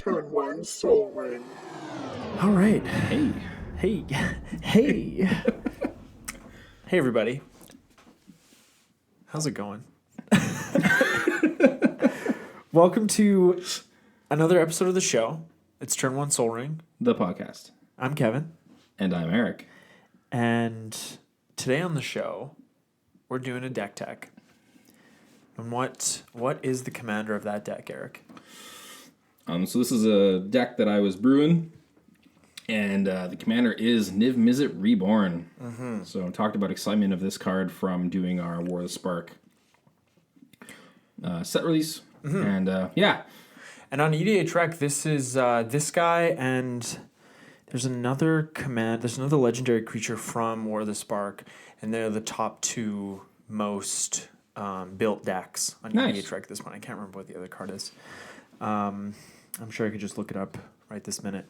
Turn one soul ring. All right. Hey. Hey. Hey. Hey, everybody. How's it going? Welcome to another episode of the show. It's Turn One Soul Ring. The podcast. I'm Kevin. And I'm Eric. And today on the show, we're doing a deck tech. And what is the commander of that deck, Eric? So this is a deck that I was brewing, and the commander is Niv-Mizzet Reborn. Mm-hmm. So I talked about excitement of this card from doing our War of the Spark set release, and yeah. And on EDA Trek, this is this guy, and there's another legendary creature from War of the Spark, and they're the top two most built decks on EDA Trek this one. I can't remember what the other card is. I'm sure I could just look it up right this minute.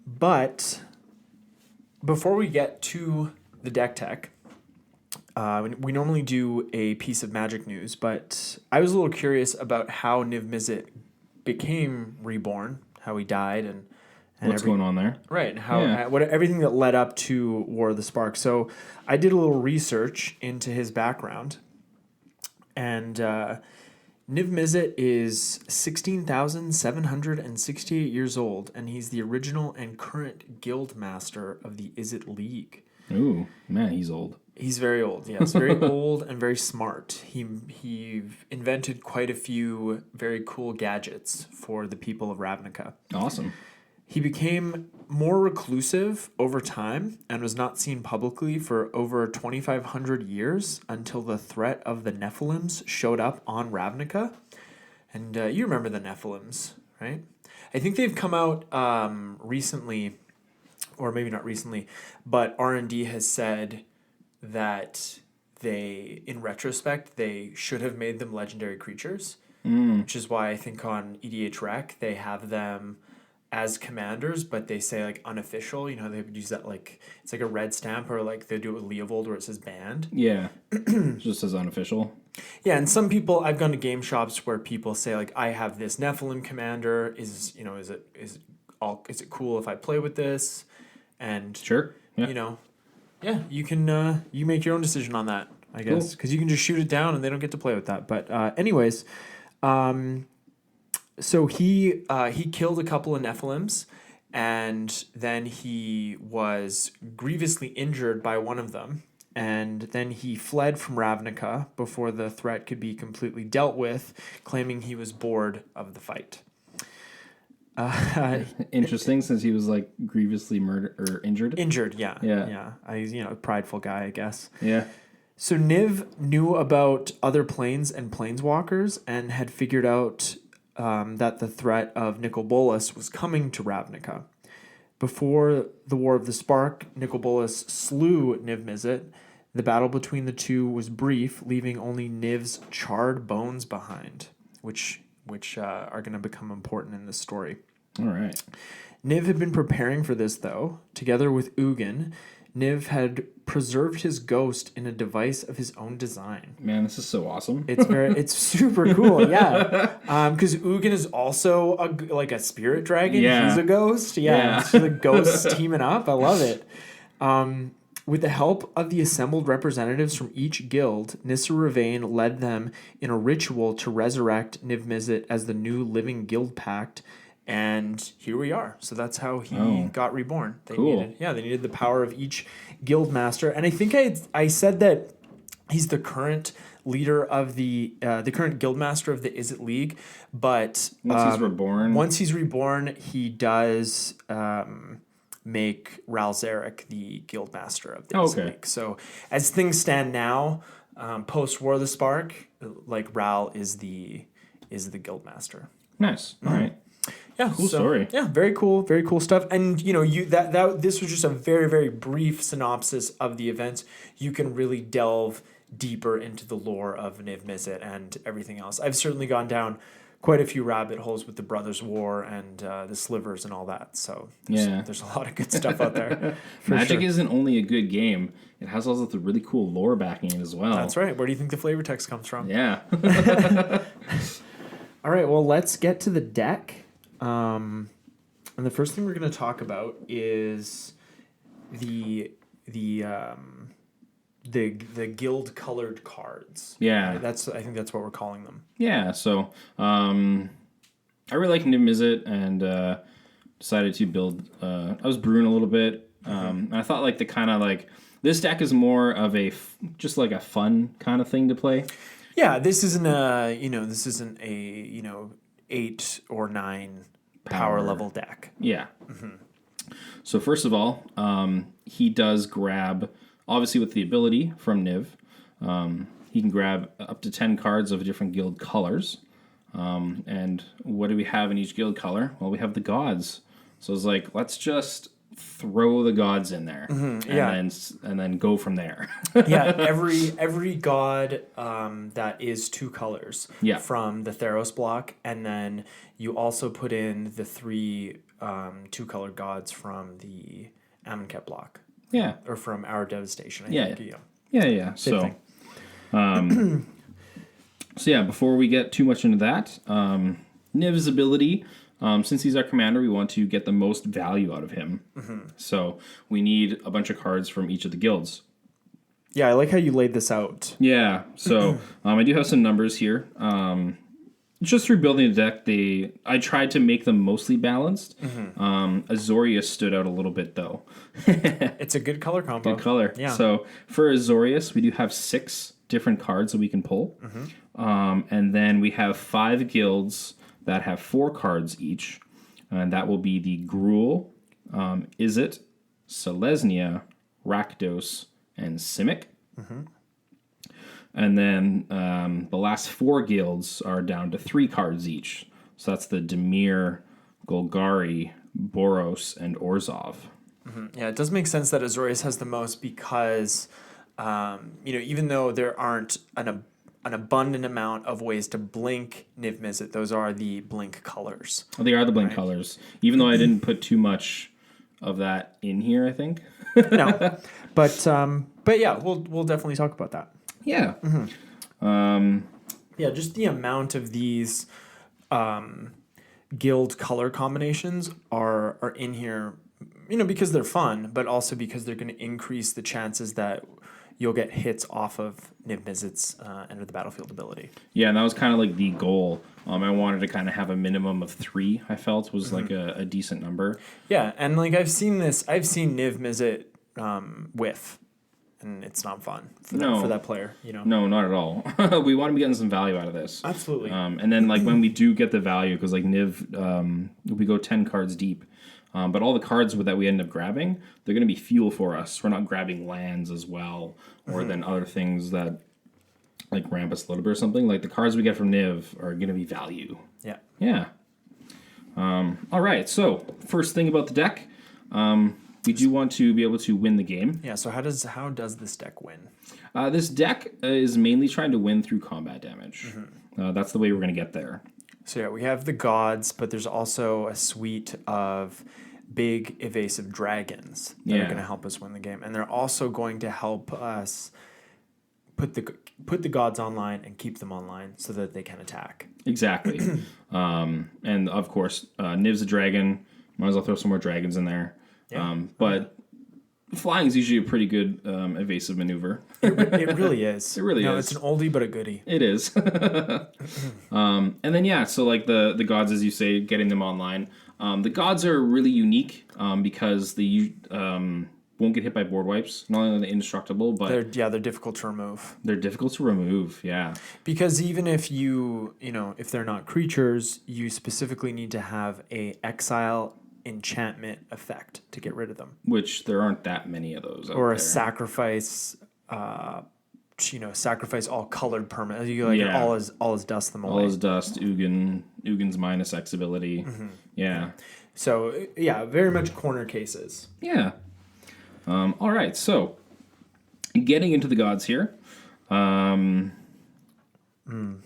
But before we get to the deck tech, we normally do a piece of Magic news, but I was a little curious about how Niv-Mizzet became reborn, how he died, and what's going on there, right? And how everything that led up to War of the Spark. So I did a little research into his background, and Niv-Mizzet is 16,768 years old, and he's the original and current guild master of the Izzet League. Ooh, man, he's old. He's very old, yes. Very old and very smart. He invented quite a few very cool gadgets for the people of Ravnica. Awesome. He became more reclusive over time and was not seen publicly for over 2,500 years until the threat of the Nephilims showed up on Ravnica. And you remember the Nephilims, right? I think they've come out recently, or maybe not recently, but R&D has said that in retrospect, they should have made them legendary creatures, which is why I think on EDH Rec, they have them as commanders, but they say like unofficial. You know, they would use that like it's like a red stamp, or like they do it with Leovold where it says banned. Yeah, it just says unofficial. Yeah, and some people, I've gone to game shops where people say like, I have this Nephilim commander. Is it cool if I play with this? And sure, yeah. You can you make your own decision on that, I guess, because you can just shoot it down and they don't get to play with that. But anyways. So he killed a couple of Nephilims, and then he was grievously injured by one of them, and then he fled from Ravnica before the threat could be completely dealt with, claiming he was bored of the fight. Interesting, since he was like grievously murdered or injured. Injured, yeah. He's a prideful guy, I guess. Yeah. So Niv knew about other planes and planeswalkers and had figured out that the threat of Nicol Bolas was coming to Ravnica. Before the War of the Spark, Nicol Bolas slew Niv-Mizzet. The battle between the two was brief, leaving only Niv's charred bones behind, which are going to become important in this story. All right. Niv had been preparing for this, though. Together with Ugin, Niv had preserved his ghost in a device of his own design. Man, this is so awesome. It's super cool, yeah. Because Ugin is also a spirit dragon. Yeah. He's a ghost. Yeah. It's the ghosts teaming up. I love it. With the help of the assembled representatives from each guild, Nissa Ravain led them in a ritual to resurrect Niv-Mizzet as the new living guild pact. And here we are. So that's how he got reborn. They needed the power of each guild master. And I think I said that he's the current leader of the current guild master of the Izzet League. But once he's reborn, he does make Ral Zarek the guild master of the Izzet League. So as things stand now, post War of the Spark, like Ral is the guild master. Nice. All right. Yeah, cool story. Yeah, very cool stuff. And this was just a very, very brief synopsis of the events. You can really delve deeper into the lore of Niv-Mizzet and everything else. I've certainly gone down quite a few rabbit holes with the Brothers' War and the Slivers and all that. So there's a lot of good stuff out there. Magic isn't only a good game; it has also the really cool lore backing it as well. That's right. Where do you think the flavor text comes from? Yeah. All right. Well, let's get to the deck. And the first thing we're going to talk about is the guild colored cards. Yeah. I think that's what we're calling them. Yeah, so I really like Niv-Mizzet and decided to build. I was brewing a little bit. And I thought like the kind of like this deck is more of just like a fun kind of thing to play. Yeah, this isn't a 8 or 9 power level deck. Yeah. So first of all, he does grab, obviously with the ability from Niv, he can grab up to 10 cards of different guild colors. And what do we have in each guild color? Well, we have the gods. So it's like, let's just throw the gods in there, and then go from there. Yeah, every god that is 2 colors from the Theros block, and then you also put in the 3 2-colored gods from the Amonkhet block. Yeah, or from Our Devastation. Yeah. Same thing. So yeah, before we get too much into that, Niv's ability. Since he's our commander, we want to get the most value out of him. So we need a bunch of cards from each of the guilds. Yeah, I like how you laid this out. Yeah, so I do have some numbers here. Just through building a deck, I tried to make them mostly balanced. Azorius stood out a little bit, though. It's a good color combo. Good color. Yeah. So for Azorius, we do have 6 different cards that we can pull. And then we have 5 guilds that have 4 cards each, and that will be the Gruul, Izzet, Selesnya, Rakdos, and Simic. And then the last 4 guilds are down to 3 cards each. So that's the Dimir, Golgari, Boros, and Orzhov. Yeah, it does make sense that Azorius has the most because, even though there aren't an abundant amount of ways to blink Niv-Mizzet, those are the blink colors. They are the blink colors, even though I didn't put too much of that in here, I think. No, but yeah, we'll definitely talk about that. Yeah. Yeah, just the amount of these guild color combinations are in here, because they're fun, but also because they're going to increase the chances that you'll get hits off of Niv-Mizzet's Enter the Battlefield ability. Yeah, and that was kind of like the goal. I wanted to kind of have a minimum of 3, I felt was like a decent number. Yeah, and like I've seen Niv-Mizzet whiff, and it's not fun for that player. No, not at all. We want to be getting some value out of this. Absolutely. And then like when we do get the value, because like Niv, we go 10 cards deep. But all the cards that we end up grabbing, they're going to be fuel for us. We're not grabbing lands as well, or then other things that, like Rampus Little Bit or something. Like the cards we get from Niv are going to be value. Yeah. Yeah. All right. So first thing about the deck, we do want to be able to win the game. Yeah. So how does this deck win? This deck is mainly trying to win through combat damage. That's the way we're going to get there. So yeah, we have the gods, but there's also a suite of big evasive dragons that are going to help us win the game, and they're also going to help us put the gods online and keep them online so that they can attack. Exactly. And of course, Niv's a dragon. Might as well throw some more dragons in there. Yeah. But flying is usually a pretty good evasive maneuver. It really is. It really is. It's an oldie but a goodie. It is. And then so like the gods, as you say, getting them online. The gods are really unique because they won't get hit by board wipes. Not only are they indestructible, but they're difficult to remove. They're difficult to remove. Yeah. Because even if if they're not creatures, you specifically need to have a exile enchantment effect to get rid of them, which there aren't that many of those out or there. A sacrifice sacrifice all colored permanent, all is dust them away. All is dust. Ugin's minus X ability. Yeah, so very much corner cases. Yeah. All right, so getting into the gods here.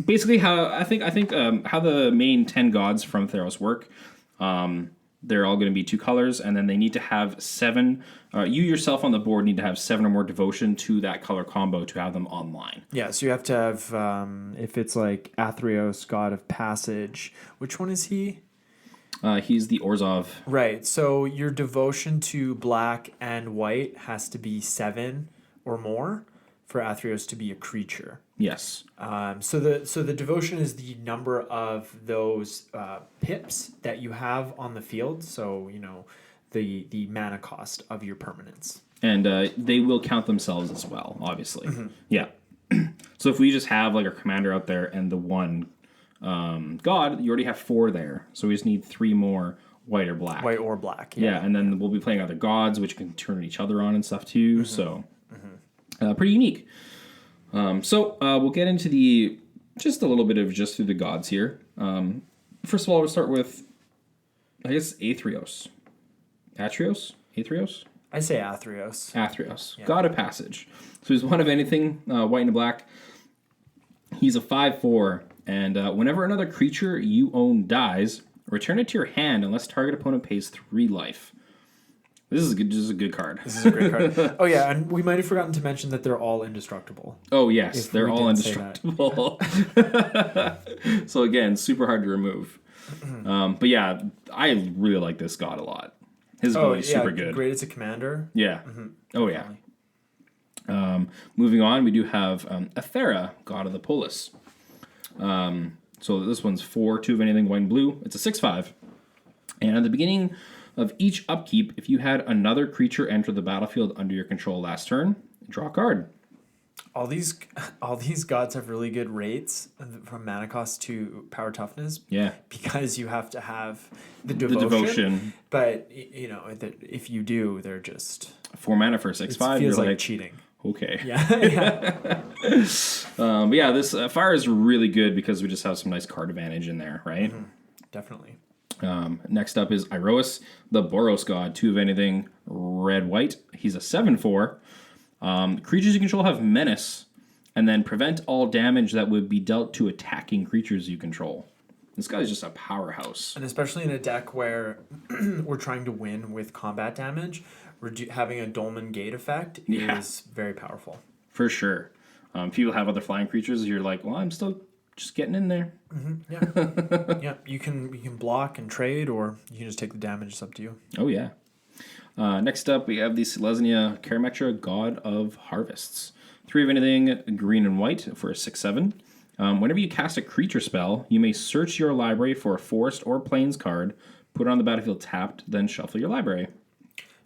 Basically how I think how the main 10 gods from Theros work. They're all going to be 2 colors, and then they need to have 7. You yourself on the board need to have 7 or more devotion to that color combo to have them online. Yeah, so you have to have, if it's like Athreos, God of Passage, which one is he? He's the Orzhov. Right. So your devotion to black and white has to be 7 or more for Athreos to be a creature. Yes. So the devotion is the number of those pips that you have on the field. So the mana cost of your permanents. And they will count themselves as well, obviously. Yeah. So if we just have like our commander out there and the one god, you already have 4 there. So we just need 3 more white or black. White or black. Yeah, and then we'll be playing other gods, which can turn each other on and stuff too. So pretty unique. So we'll get into just a little bit of just through the gods here. First of all, we'll start with, I guess, Athreos. Athreos? I say Athreos. Athreos. Yeah. God of Passage. So he's one of anything, white and black. He's a 5/4, and whenever another creature you own dies, return it to your hand unless target opponent pays 3 life. This is a good card. This is a great card. Oh yeah, and we might have forgotten to mention that they're all indestructible. Oh yes, they're all indestructible. So again, super hard to remove. But yeah, I really like this god a lot. His ability is super good. Great as a commander. Yeah. Oh yeah. Moving on, we do have Athera, god of the Polis. So this one's 4, 2 of anything, white and blue. It's a 6/5. And at the beginning of each upkeep, if you had another creature enter the battlefield under your control last turn, draw a card. All these gods have really good rates from mana cost to power toughness. Yeah. Because you have to have the devotion. But if you do, they're just 4 mana for a 6/5. It feels like cheating. Okay. Yeah. But yeah, this fire is really good because we just have some nice card advantage in there, right? Definitely. Next up is Iroas, the Boros god, 2 of anything, red-white. He's a 7/4. Creatures you control have menace, and then prevent all damage that would be dealt to attacking creatures you control. This guy's just a powerhouse. And especially in a deck where we're trying to win with combat damage, having a Dolmen Gate effect is very powerful. For sure. If you have other flying creatures, you're like, well, I'm still just getting in there. Yeah. Yeah. You can block and trade, or you can just take the damage. It's up to you. Oh, yeah. Next up, we have the Selesnya Karametra, god of harvests. 3 of anything, green and white for a 6/7. Whenever you cast a creature spell, you may search your library for a forest or plains card, put it on the battlefield tapped, then shuffle your library.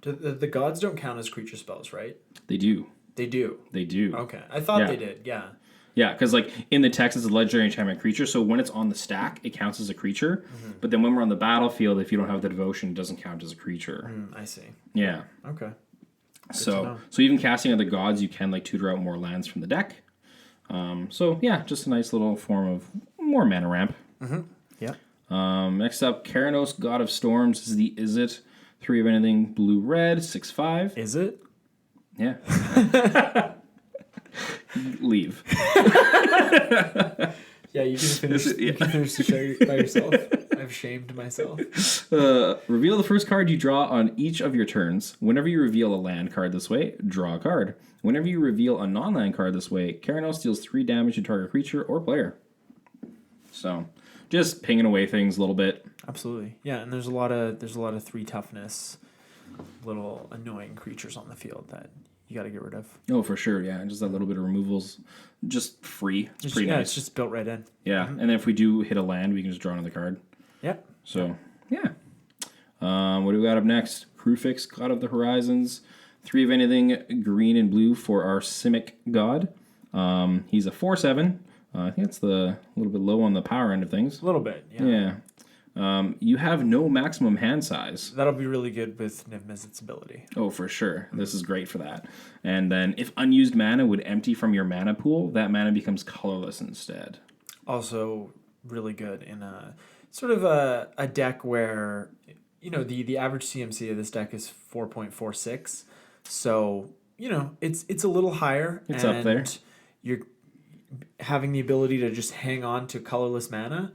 The gods don't count as creature spells, right? They do. They do. They do. Okay. I thought they did, yeah. Yeah, because like in the text, it's a legendary enchantment creature, so when it's on the stack, it counts as a creature. But then when we're on the battlefield, if you don't have the devotion, it doesn't count as a creature. I see. Yeah. Okay. So even casting other gods, you can like tutor out more lands from the deck. So yeah, just a nice little form of more mana ramp. Yeah. Next up, Keranos, god of storms, is the Izzet. 3 of anything, blue-red, 6/5. Is it? Yeah. Leave. Yeah, you can finish. You can finish the show by yourself. I've shamed myself. Reveal the first card you draw on each of your turns. Whenever you reveal a land card this way, draw a card. Whenever you reveal a non-land card this way, Keranos deals 3 damage to target creature or player. So, just pinging away things a little bit. Absolutely, yeah. And there's a lot of 3 toughness, little annoying creatures on the field that you got to get rid of. Oh, for sure, yeah. Just that little bit of removals, just free. It's pretty nice. It's just built right in. Yeah, and then if we do hit a land, we can just draw another card. Yep. So, yeah. What do we got up next? Crufix, God of the Horizons. 3 of anything, green and blue for our Simic god. He's a 4/7. I think it's a little bit low on the power end of things. A little bit, yeah. You have no maximum hand size. That'll be really good with Niv-Mizzet's ability. Oh, for sure. This is great for that. And then if unused mana would empty from your mana pool, that mana becomes colorless instead. Also really good in a sort of a deck where, the average CMC of this deck is 4.46. So, it's a little higher. It's up there. You're having the ability to just hang on to colorless mana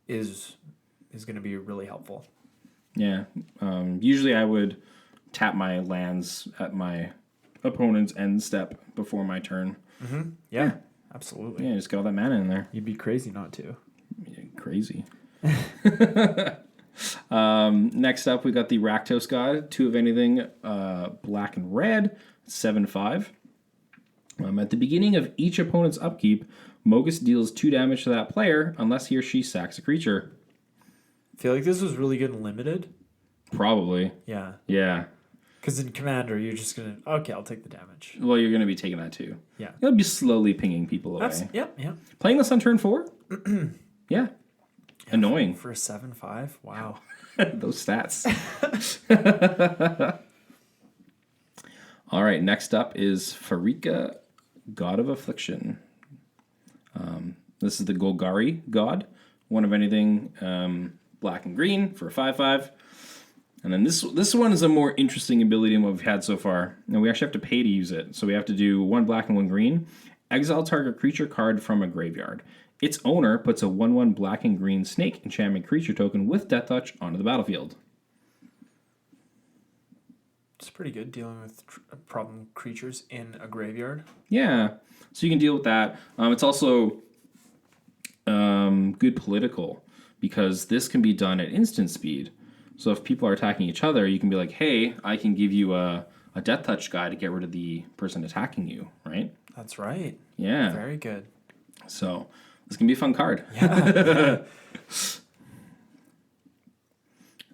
is going to be really helpful. Yeah. Usually I would tap my lands at my opponent's end step before my turn. Yeah, absolutely. Yeah, just get all that mana in there. You'd be crazy not to. Yeah, crazy. Next up, we got the Rakdos God, 2 of anything, black and red, 7/5. At the beginning of each opponent's upkeep, Mogus deals 2 damage to that player unless he or she sacks a creature. I feel like this was really good and limited. Probably. Yeah. Yeah. Because in Commander, you're just going to, okay, I'll take the damage. Well, you're going to be taking that too. Yeah. You'll be slowly pinging people away. Yep. Playing this on turn 4? Yeah. Annoying. For a 7/5? Wow. Those stats. All right, next up is Farika, God of Affliction. This is the Golgari God, 1 of anything, black and green for a 5/5. And then this one is a more interesting ability than what we've had so far. And we actually have to pay to use it. So we have to do 1 black and 1 green. Exile target creature card from a graveyard. Its owner puts a 1/1 black and green snake enchantment creature token with Death Touch onto the battlefield. It's pretty good dealing with problem creatures in a graveyard. Yeah, so you can deal with that. It's also good political because this can be done at instant speed. So if people are attacking each other, you can be like, hey, I can give you a Death Touch guy to get rid of the person attacking you, right? That's right. Yeah. Very good. So this can be a fun card. Yeah.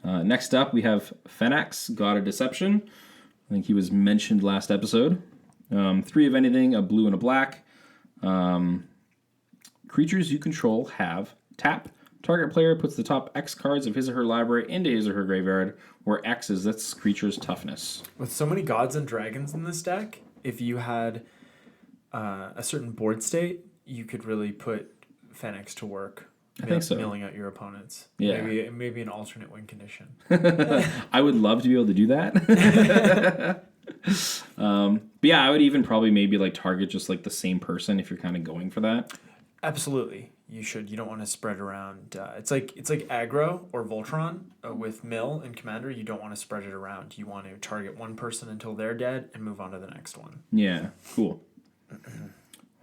Next up, we have Fenax, God of Deception. I think he was mentioned last episode. 3 of anything, a blue and a black. Creatures you control have tap. Target player puts the top X cards of his or her library into his or her graveyard, where X is this creature's toughness. With so many gods and dragons in this deck, if you had a certain board state, you could really put Fenix to work. I think so. Milling out your opponents. Yeah. Maybe an alternate win condition. I would love to be able to do that. But yeah, I would even probably maybe like target just like the same person if you're kind of going for that. Absolutely. You should. You don't want to spread around. It's like aggro or Voltron with Mill and Commander. You don't want to spread it around. You want to target one person until they're dead and move on to the next one. Yeah, cool.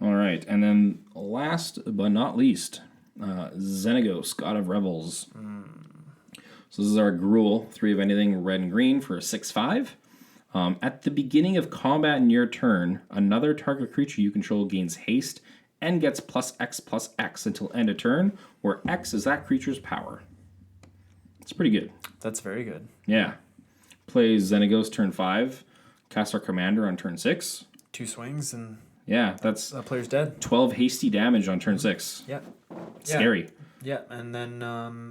All right, and then last but not least, Xenagos, God of Revels. So this is our Gruul, 3 of anything, red and green for a 6/5. At the beginning of combat in your turn, another target creature you control gains haste and gets +X/+X until end of turn, where X is that creature's power. It's pretty good. That's very good. Yeah. Plays Xenagos turn 5, cast our commander on turn 6. 2 swings and Yeah, that's that player's dead. 12 hasty damage on turn 6. Yeah. Scary. Yeah, and then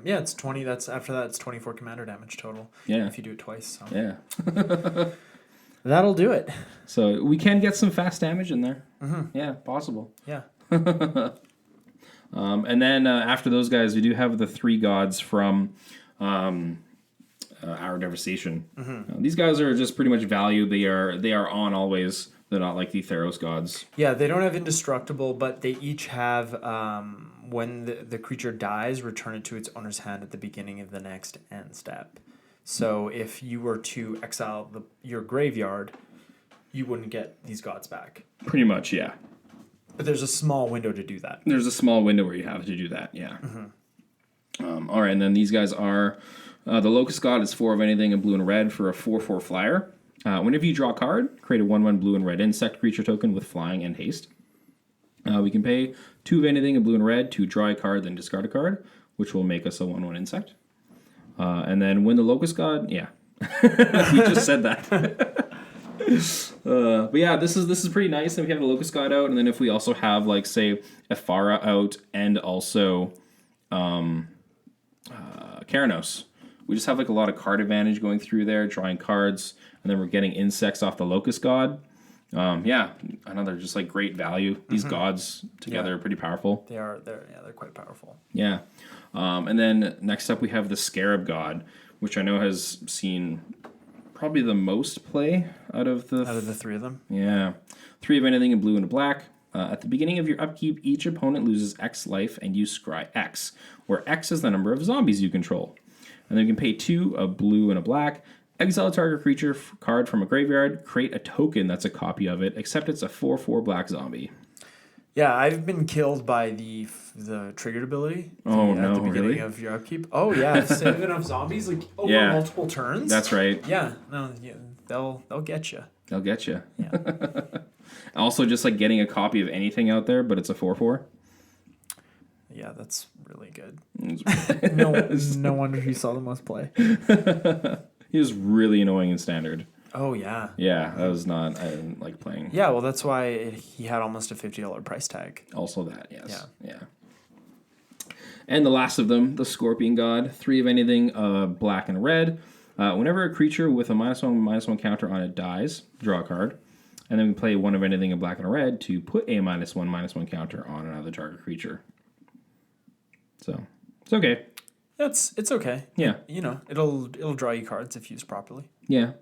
it's 20. That's after that. It's 24 commander damage total. Yeah. If you do it twice. So. Yeah. That'll do it. So we can get some fast damage in there. Mm-hmm. Yeah, possible. Yeah. And then after those guys, we do have the 3 gods from Our Devastation. Mm-hmm. These guys are just pretty much value. They are on always. They're not like the Theros gods. Yeah, they don't have indestructible, but they each have when the creature dies, return it to its owner's hand at the beginning of the next end step. So if you were to exile your graveyard, you wouldn't get these gods back. Pretty much, yeah. But there's a small window to do that. There's a small window where you have to do that, yeah. Mm-hmm. All right, and then these guys are... the Locust God is 4 of anything in blue and red for a 4/4 flyer. Whenever you draw a card, create a 1/1 blue and red insect creature token with flying and haste. We can pay 2 of anything in blue and red to draw a card, then discard a card, which will make us a 1/1 insect. And then when the Locust God... Yeah. We just said that. But yeah, this is pretty nice. And we have the Locust God out, and then if we also have, like, say, Ephara out and also Keranos, we just have like a lot of card advantage going through there, drawing cards, and then we're getting insects off the Locust God. Yeah, another just like great value. These gods together are pretty powerful. They're quite powerful. Yeah. And then next up we have the Scarab God, which I know has seen probably the most play out of the 3 of them. Yeah. 3 of anything in blue and a black. At the beginning of your upkeep, each opponent loses X life and you scry X, where X is the number of zombies you control. And then you can pay 2, a blue and a black, exile a target creature card from a graveyard, create a token that's a copy of it, except it's a 4/4 black zombie. Yeah, I've been killed by the triggered ability. Oh, At no, the beginning really? of your upkeep. Oh yeah, if you have enough zombies like over Yeah. multiple turns. That's right. Yeah, no, yeah, they'll get you. They'll get you. Yeah. Also, just like getting a copy of anything out there, but it's a 4/4. Yeah, that's really good. It's- No wonder he saw the most play. He was really annoying in standard. Oh yeah. Yeah, I didn't like playing. Yeah, well that's why he had almost a $50 price tag. Also that, yes. Yeah. And the last of them, the Scorpion God. 3 of anything, black and red. Whenever a creature with a -1/-1 counter on it dies, draw a card. And then we play 1 of anything in black and red to put a -1/-1 counter on another target creature. So, it's okay. It's okay. Yeah. You know, it'll draw you cards if used properly. Yeah.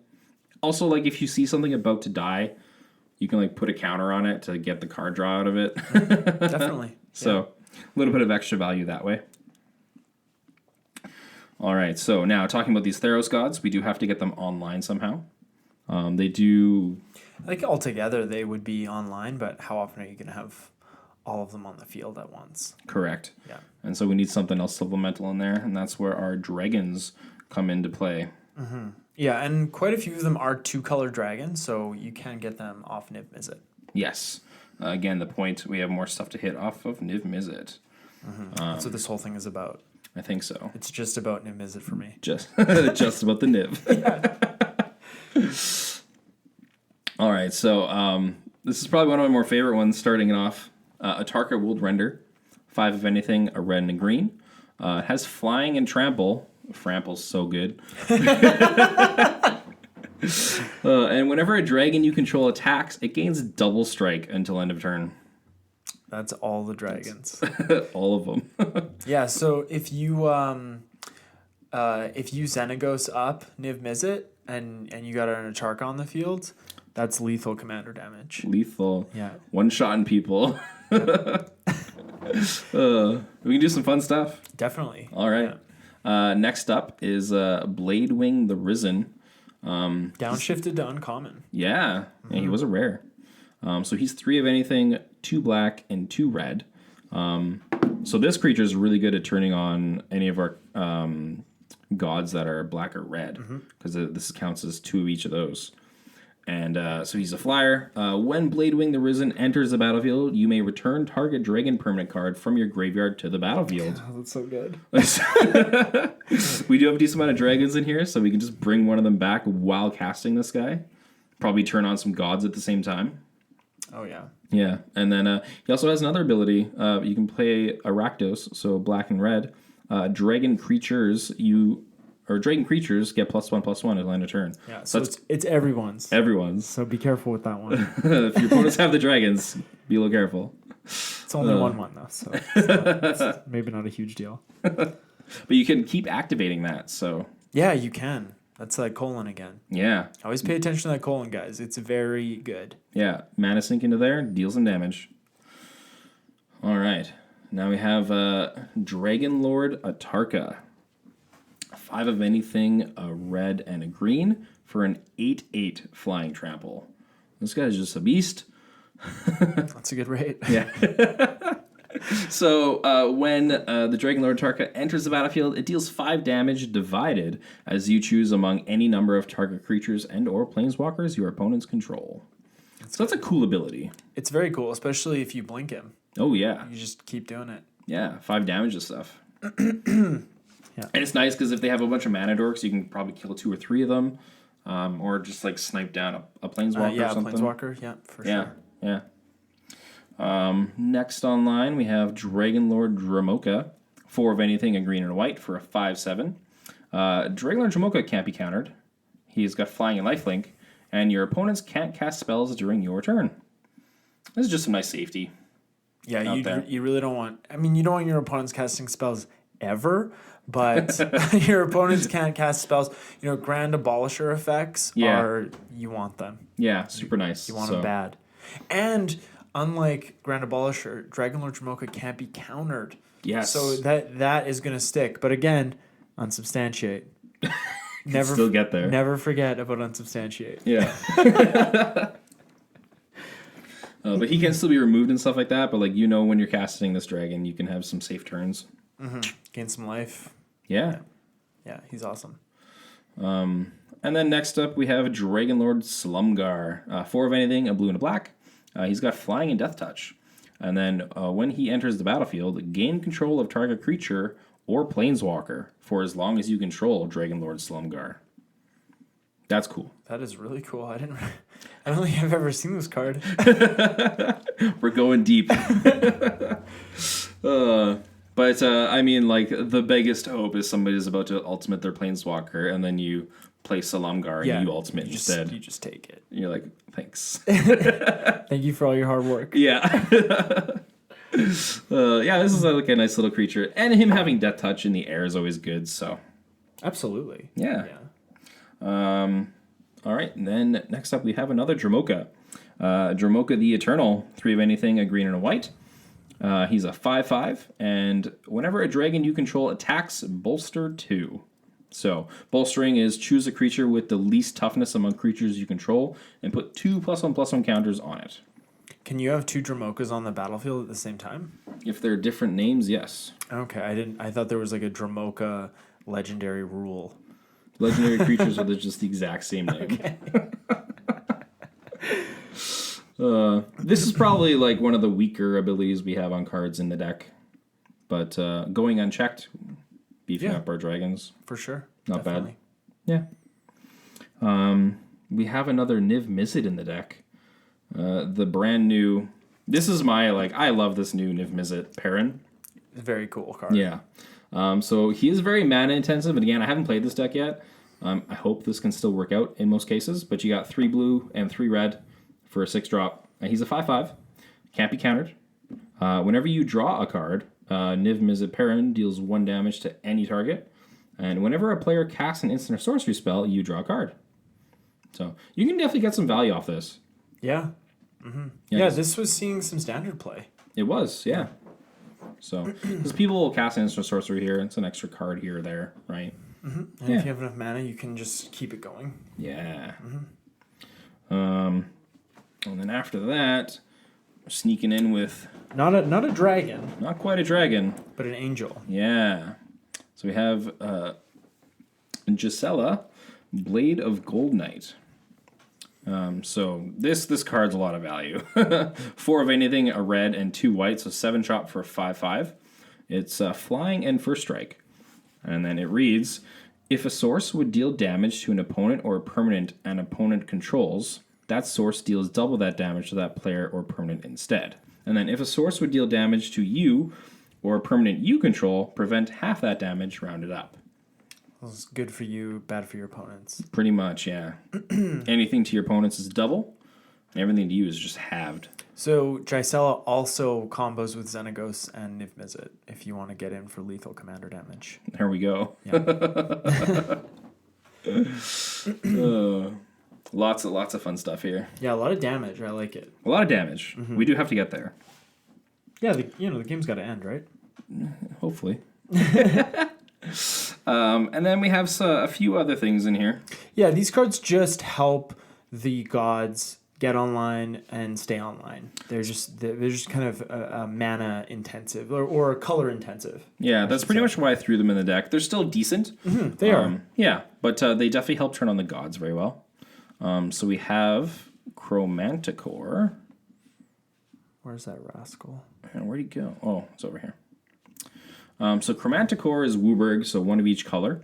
Also, like, if you see something about to die, you can, like, put a counter on it to get the card draw out of it. Definitely. So, a little bit of extra value that way. All right, so now talking about these Theros gods, we do have to get them online somehow. They do... Like altogether they would be online, but how often are you going to have all of them on the field at once? Correct. Yeah. And so we need something else supplemental in there, and that's where our dragons come into play. Yeah, and quite a few of them are 2-color dragons, so you can get them off Niv-Mizzet. Yes. Again, the point, we have more stuff to hit off of Niv-Mizzet. That's what this whole thing is about. I think so. It's just about Niv-Mizzet for me. Just about the Niv. All right, so this is probably one of my more favorite ones starting it off. Atarka World Render. 5 of anything, a red and a green. It has flying and trample. Frample's so good. And whenever a dragon you control attacks, it gains double strike until end of turn. That's all the dragons. All of them. Yeah, so if you Xenagos up Niv-Mizzet and you got an Atarka on the field, that's lethal commander damage. Lethal. Yeah. One shot in people. We can do some fun stuff. Definitely. All right. Yeah. Next up is Bladewing the Risen. Downshifted to uncommon. Yeah, he was a rare. So he's 3 of anything, 2 black, and 2 red. So this creature is really good at turning on any of our gods that are black or red, because this counts as 2 of each of those. And so he's a flyer. When Bladewing the Risen enters the battlefield, you may return target dragon permanent card from your graveyard to the battlefield. Oh, that's so good. We do have a decent amount of dragons in here, so we can just bring one of them back while casting this guy. Probably turn on some gods at the same time. Oh, yeah. Yeah, and then he also has another ability. You can play Arachdos, so black and red. Dragon creatures get +1/+1 at end of turn. Yeah, so it's everyone's. Everyone's. So be careful with that one. If your opponents have the dragons, be a little careful. It's only 1/1 though, so it's maybe not a huge deal. But you can keep activating that, so... Yeah, you can. That's like colon again. Yeah. Always pay attention to that colon, guys. It's very good. Yeah, mana sink into there, deal some damage. All right. Now we have Dragon Lord Atarka. 5 of anything, a red and a green, for an 8/8 flying trample. This guy's just a beast. That's a good rate. Yeah. So when the Dragon Lord Atarka enters the battlefield, it deals 5 damage divided as you choose among any number of target creatures and or planeswalkers your opponents control. So that's a cool ability. It's very cool, especially if you blink him. Oh, yeah. You just keep doing it. Yeah, 5 damage and stuff. Yeah. And it's nice because if they have a bunch of mana dorks, you can probably kill 2 or 3 of them. Or just like snipe down a planeswalker or something. Yeah, planeswalker. Yeah, for sure. Yeah. Next online, we have Dragon Lord Dramoka. 4 of anything, a green and a white for a 5/7. Dragon Lord Dramoka can't be countered. He's got flying and lifelink, and your opponents can't cast spells during your turn. This is just some nice safety. Yeah, you really don't want... I mean, you don't want your opponents casting spells ever, but your opponents can't cast spells. You know, Grand Abolisher effects you want them. Yeah, super nice. You want them bad. And unlike Grand Abolisher, Dragon Lord Dramoka can't be countered. Yes. So that is going to stick. But again, unsubstantiate. Never still get there. Never forget about unsubstantiate. Yeah. But he can still be removed and stuff like that. But like when you're casting this dragon, you can have some safe turns. Gain some life. Yeah. Yeah, he's awesome. And then next up, we have Dragonlord Slumgar. 4 of anything, a blue and a black. He's got flying and death touch. And then when he enters the battlefield, gain control of target creature or planeswalker for as long as you control Dragonlord Slumgar. That's cool. That is really cool. I don't think I've ever seen this card. We're going deep. But I mean, like, the biggest hope is somebody's about to ultimate their planeswalker, and then you play Slumgar and you ultimate instead. You just take it. And you're like, thanks. Thank you for all your hard work. Yeah. This is like a nice little creature. And him having death touch in the air is always good, so. Absolutely. Yeah. All right, and then next up we have another Dromoka. Dromoka the Eternal, 3 of anything, a green and a white. He's a 5/5, and whenever a dragon you control attacks, bolster 2. So, bolstering is choose a creature with the least toughness among creatures you control, and put 2 +1/+1 counters on it. Can you have 2 Dromokas on the battlefield at the same time? If they're different names, yes. Okay, I thought there was like a Dromoka legendary rule. Legendary creatures are just the exact same name. Okay. This is probably like one of the weaker abilities we have on cards in the deck. But going unchecked, beefing up our dragons. For sure. Not definitely. Bad. Yeah. We have another Niv-Mizzet in the deck. The brand new... This is I love this new Niv-Mizzet Perrin. Very cool card. Yeah. So he is very mana intensive, and again, I haven't played this deck yet. I hope this can still work out in most cases, but you got 3 blue and 3 red for a 6-drop. And he's a 5/5. Can't be countered. Whenever you draw a card, Niv-Mizzet Perrin deals 1 damage to any target. And whenever a player casts an instant or sorcery spell, you draw a card. So you can definitely get some value off this. Yeah. Mm-hmm. Yeah, this was seeing some standard play. It was, yeah. So, because people will cast instant sorcery here, it's an extra card here or there, right? Mm-hmm. And if you have enough mana, you can just keep it going. Yeah. Mm-hmm. And then after that, we're sneaking in with not a dragon, not quite a dragon, but an angel. Yeah. So we have Gisela, Blade of Gold Knight. So this card's a lot of value. 4 of anything, a red and 2 white, so 7 chop for 5/5. It's flying and first strike. And then it reads, if a source would deal damage to an opponent or a permanent an opponent controls, that source deals double that damage to that player or permanent instead. And then if a source would deal damage to you or a permanent you control, prevent half that damage rounded up. Well, it's good for you, bad for your opponents. Pretty much, yeah. Anything to your opponents is double, and everything to you is just halved. So Gisela also combos with Xenagos and Niv-Mizzet if you want to get in for lethal commander damage. There we go. Yeah. Lots of fun stuff here. Yeah, a lot of damage. I like it. A lot of damage. Mm-hmm. We do have to get there. Yeah, the game's got to end, right? Hopefully. And then we have a few other things in here. Yeah, these cards just help the gods get online and stay online. They're just kind of a mana intensive or color intensive. Yeah, that's pretty much why I threw them in the deck. They're still decent. Mm-hmm, they are. Yeah, but they definitely help turn on the gods very well. So we have Chromanticore. Where's that rascal? And where'd he go? Oh, it's over here. So Chromanticore is Wooburg, so 1 of each color.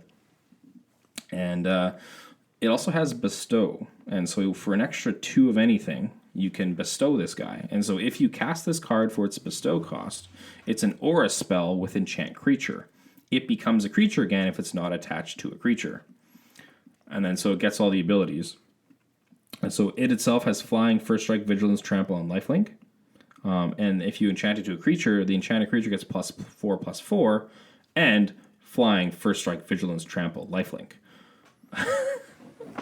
And it also has Bestow. And so for an extra 2 of anything, you can bestow this guy. And so if you cast this card for its bestow cost, it's an aura spell with enchant creature. It becomes a creature again if it's not attached to a creature. And then so it gets all the abilities. And so it itself has flying, first strike, vigilance, trample, and lifelink. And if you enchant it to a creature, the enchanted creature gets +4/+4, and flying, first strike, vigilance, trample, lifelink.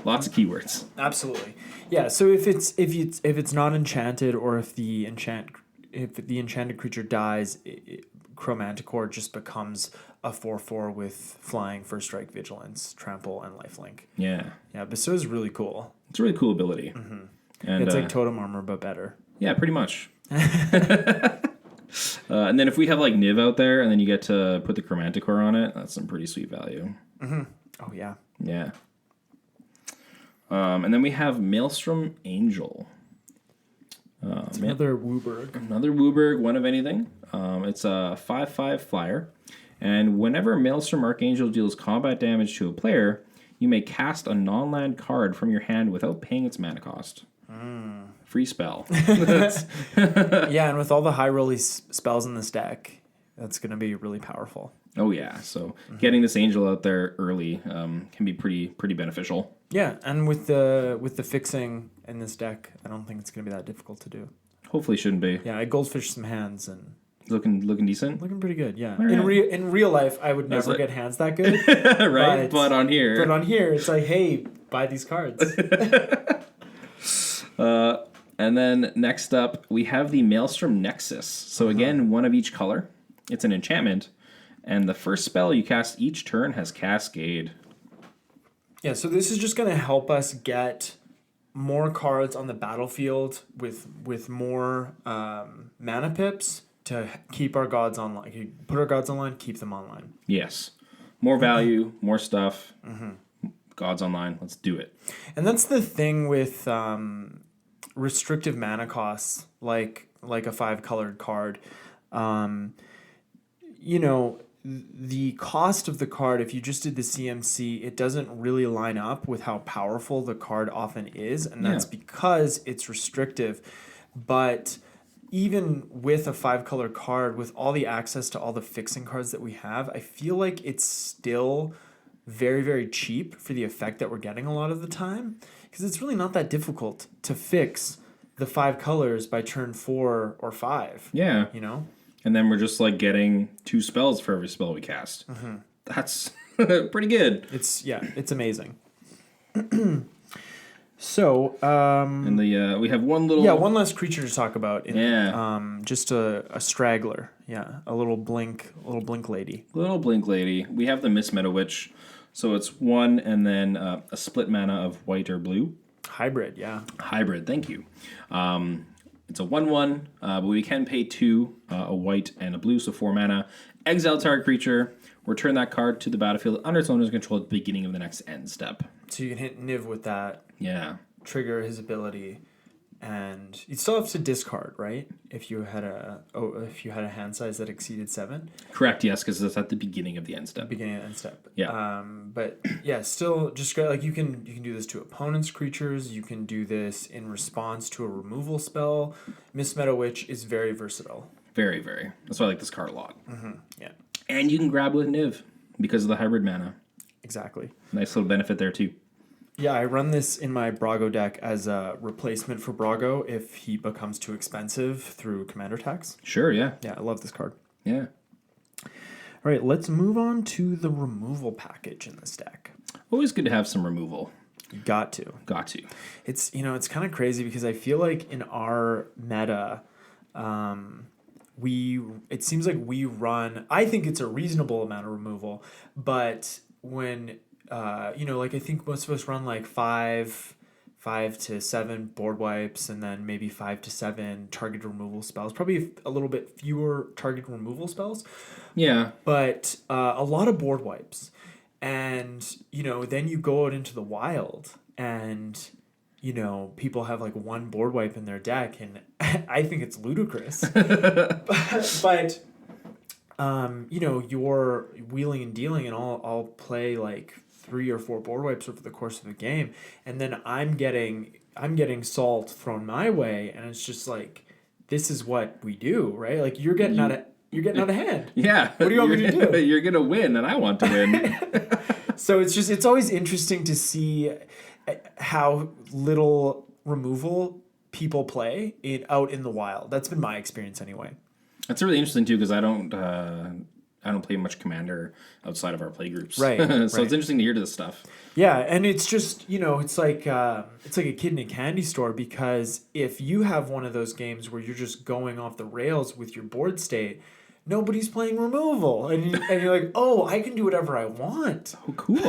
Lots of keywords. Absolutely, yeah. So if it's not enchanted, or if the enchanted creature dies, Chromanticore just becomes a 4/4 with flying, first strike, vigilance, trample, and lifelink. Yeah. Yeah, Bestow is really cool. It's a really cool ability. Mm-hmm. And it's like totem armor, but better. Yeah, pretty much. And then if we have like Niv out there, and then you get to put the Chromanticore on it, that's some pretty sweet value. Oh yeah. Yeah. And then we have Maelstrom Angel. Another Wooburg. Another Wooburg, one of anything. It's a 5/5 flyer. And whenever Maelstrom Archangel deals combat damage to a player, you may cast a non-land card from your hand without paying its mana cost. Free spell. Yeah, and with all the high rolly spells in this deck, that's going to be really powerful. Oh yeah, so getting this angel out there early can be pretty beneficial. Yeah, and with the fixing in this deck, I don't think it's going to be that difficult to do. Hopefully, shouldn't be. Yeah, I goldfish some hands and looking decent. looking pretty good. Yeah, Right. in real life, I would never get hands that good. Right, but on here, it's like, hey, buy these cards. And then next up, we have the Maelstrom Nexus. So again, one of each color. It's an enchantment, and the first spell you cast each turn has Cascade. Yeah, so this is just going to help us get more cards on the battlefield with more mana pips to keep our gods online. Put our gods online, keep them online. Yes. More value, more stuff. Gods online. Let's do it. And that's the thing with restrictive mana costs, like a 5-colored card. The cost of the card, if you just did the CMC, it doesn't really line up with how powerful the card often is, and that's because it's restrictive. But even with a 5-color card, with all the access to all the fixing cards that we have, I feel like it's still very, very cheap for the effect that we're getting a lot of the time, because it's really not that difficult to fix the 5 colors by turn 4 or 5. Yeah. And then we're just like getting 2 spells for every spell we cast. That's pretty good. It's amazing. So, and we have one last creature to talk about. Just a straggler. Yeah, a little blink lady. Little blink lady. We have the Miss Meadow Witch. So it's 1 and then a split mana of white or blue. Hybrid, yeah. Hybrid, thank you. It's a 1/1, but we can pay 2, a white and a blue, so 4 mana. Exile target creature. Return that card to the battlefield under its owner's control at the beginning of the next end step. So you can hit Niv with that. Yeah. Trigger his ability, and you still have to discard, right? If you had a hand size that exceeded 7. Correct. Yes, because that's at the beginning of the end step. Beginning of the end step. Yeah. But yeah, still just great. Like you can do this to opponents' creatures. You can do this in response to a removal spell. Miss Meadow Witch is very versatile. Very, very. That's why I like this card a lot. Yeah. And you can grab with Niv because of the hybrid mana. Exactly. Nice little benefit there too. Yeah, I run this in my Brago deck as a replacement for Brago if he becomes too expensive through commander tax. Sure, yeah. Yeah, I love this card. Yeah. All right, let's move on to the removal package in this deck. Always good to have some removal. Got to. It's it's kind of crazy because I feel like in our meta, it seems like we run. I think it's a reasonable amount of removal, but when I think most of us run like 5 to 7 board wipes, and then maybe 5 to 7 target removal spells. Probably a little bit fewer target removal spells. Yeah. But a lot of board wipes. And, then you go out into the wild and, people have like 1 board wipe in their deck, and I think it's ludicrous. but you're wheeling and dealing, and I'll play like 3 or 4 board wipes over the course of a game, and then I'm getting salt thrown my way, and it's just like, this is what we do, right? Like you're getting out of hand. Yeah. What do you want me to do? You're gonna win, and I want to win. So it's always interesting to see how little removal people play out in the wild. That's been my experience anyway. That's really interesting too, because I don't play much Commander outside of our play groups. Right. So right. it's interesting to hear this stuff. Yeah, and it's just it's like a kid in a candy store, because if you have one of those games where you're just going off the rails with your board state, nobody's playing removal, and you're like, oh, I can do whatever I want. Oh, cool.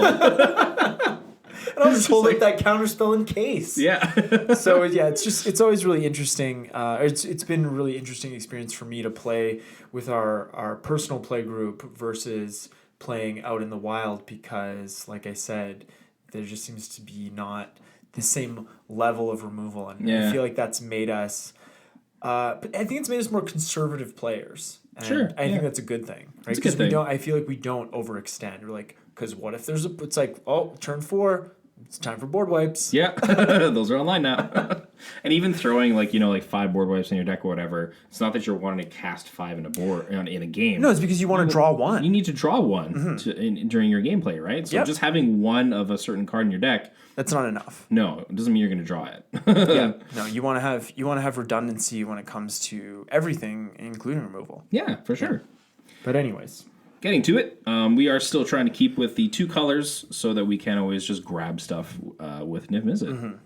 And I'll just hold up that counterspell in case. Yeah. So yeah, it's always really interesting. It's been a really interesting experience for me to play with our personal play group versus playing out in the wild because, like I said, there just seems to be not the same level of removal, and I feel like that's made us. But I think it's made us more conservative players. And Sure. I think that's a good thing, right? Because I feel like we don't overextend. We're like, because what if it's like, oh, turn 4, it's time for board wipes. Yeah, those are online now. And even throwing like 5 board wipes in your deck or whatever, it's not that you're wanting to cast 5 in a game. No, it's because you want to draw one. You need to draw one during your gameplay, right? So just having one of a certain card in your deck, that's not enough. No, it doesn't mean you're going to draw it. Yeah, no, you want to have redundancy when it comes to everything, including removal. Yeah, for sure. But anyways, getting to it, we are still trying to keep with the 2 colors so that we can always just grab stuff with Niv-Mizzet.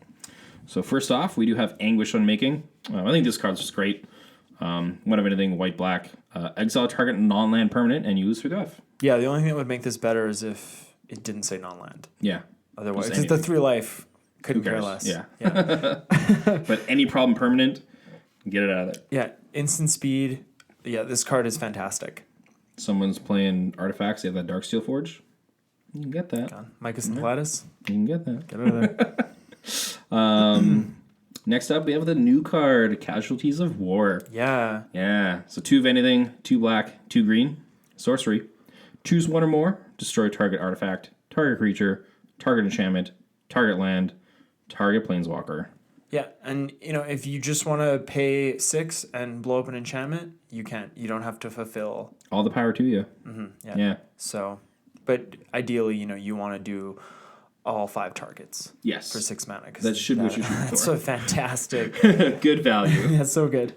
So first off, we do have Anguish Unmaking. I think this card's just great. One of anything, white, black. Exile target non-land permanent and you lose 3 F. Yeah, the only thing that would make this better is if it didn't say non-land. Yeah. Otherwise, because the 3 life couldn't care less. Yeah. But any problem permanent, get it out of there. Yeah, instant speed. Yeah, this card is fantastic. Someone's playing artifacts, they have that Darksteel Forge. You can get that. Micus and Gladys. You can get that. Get out of there. Next up, we have the new card, Casualties of War. Yeah. Yeah. So 2 of anything, 2 black, 2 green, sorcery. Choose 1 or more, destroy target artifact, target creature, target enchantment, target land, target planeswalker. Yeah, and if you just want to pay 6 and blow up an enchantment, you can. You don't have to fulfill. All the power to you. Yeah. So, but ideally, you want to do all 5 targets. Yes. For 6 mana. That should be what you should for. That's so fantastic. Good value. That's so good.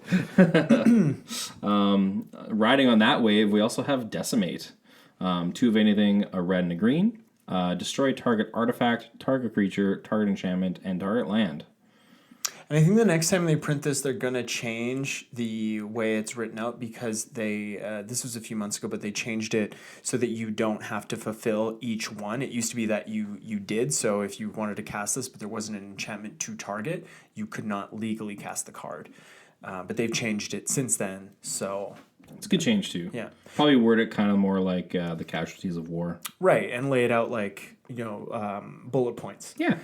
Riding on that wave, we also have Decimate. 2 of anything, a red and a green. Destroy target artifact, target creature, target enchantment, and target land. And I think the next time they print this, they're going to change the way it's written out because this was a few months ago, but they changed it so that you don't have to fulfill each one. It used to be that you did. So if you wanted to cast this, but there wasn't an enchantment to target, you could not legally cast the card. But they've changed it since then. So it's a good change too. Yeah. Probably word it kind of more like the Casualties of War. Right. And lay it out like, bullet points. Yeah.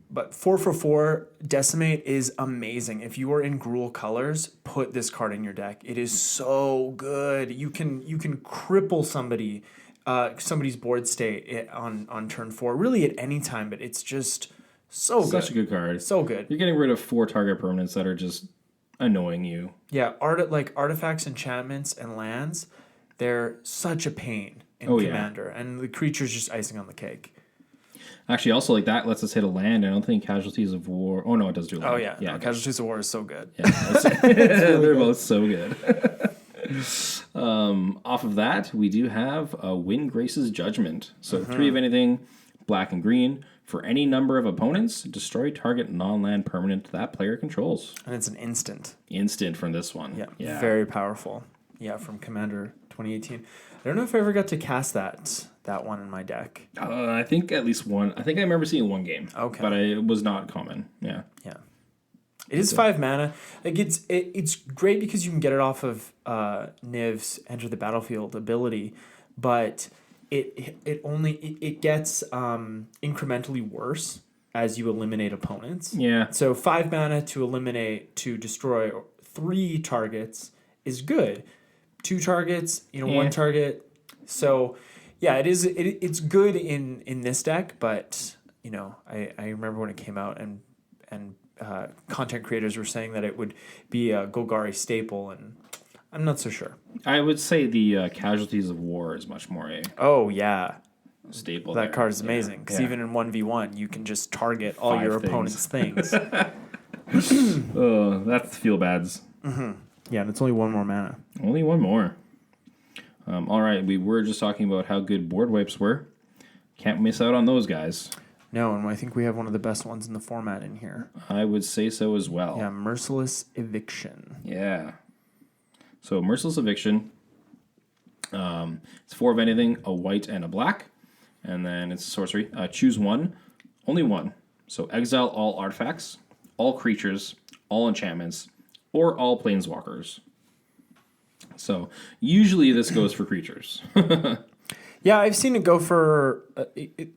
But 4/4 Decimate is amazing. If you are in Gruul colors, put this card in your deck. It is so good. You can cripple somebody's board state on turn 4, really at any time. But it's just so good. Such a good card. So good. You're getting rid of 4 target permanents that are just annoying you. Yeah, artifacts, enchantments, and lands. They're such a pain in Commander, and the creature's just icing on the cake. Actually, also like that lets us hit a land. I don't think Casualties of War. Oh no, it does do land. Oh yeah, no, Casualties of War is so good. Yeah, they're both so good. Off of that, we do have Windgrace's Judgment. So 3 of anything, black and green. For any number of opponents, destroy target non-land permanent that player controls. And it's an instant. Instant from this one. Yeah. Very powerful. Yeah, from Commander 2018. I don't know if I ever got to cast that one in my deck. I think at least one. I think I remember seeing 1 game. Okay. But it was not common. Yeah. Yeah. It is 5 mana. Like it's great because you can get it off of Niv's Enter the Battlefield ability, but it gets incrementally worse as you eliminate opponents. Yeah. So 5 mana to destroy 3 targets is good. 2 targets, 1 target. So yeah, it's good in this deck, but I remember when it came out and content creators were saying that it would be a Golgari staple, and I'm not so sure. I would say the Casualties of War is much more a staple. That card is amazing because even in 1v1, you can just target all your opponent's things. Oh, that's feel bads. Mm-hmm. Yeah, and it's only 1 more mana. Only 1 more. All right, we were just talking about how good board wipes were. Can't miss out on those guys. No, and I think we have one of the best ones in the format in here. I would say so as well. Yeah, Merciless Eviction. Yeah. So Merciless Eviction. It's 4 of anything, a white and a black. And then it's sorcery. Choose 1. Only one. So exile all artifacts, all creatures, all enchantments, or all planeswalkers. So usually this goes for creatures. Yeah, I've seen it go for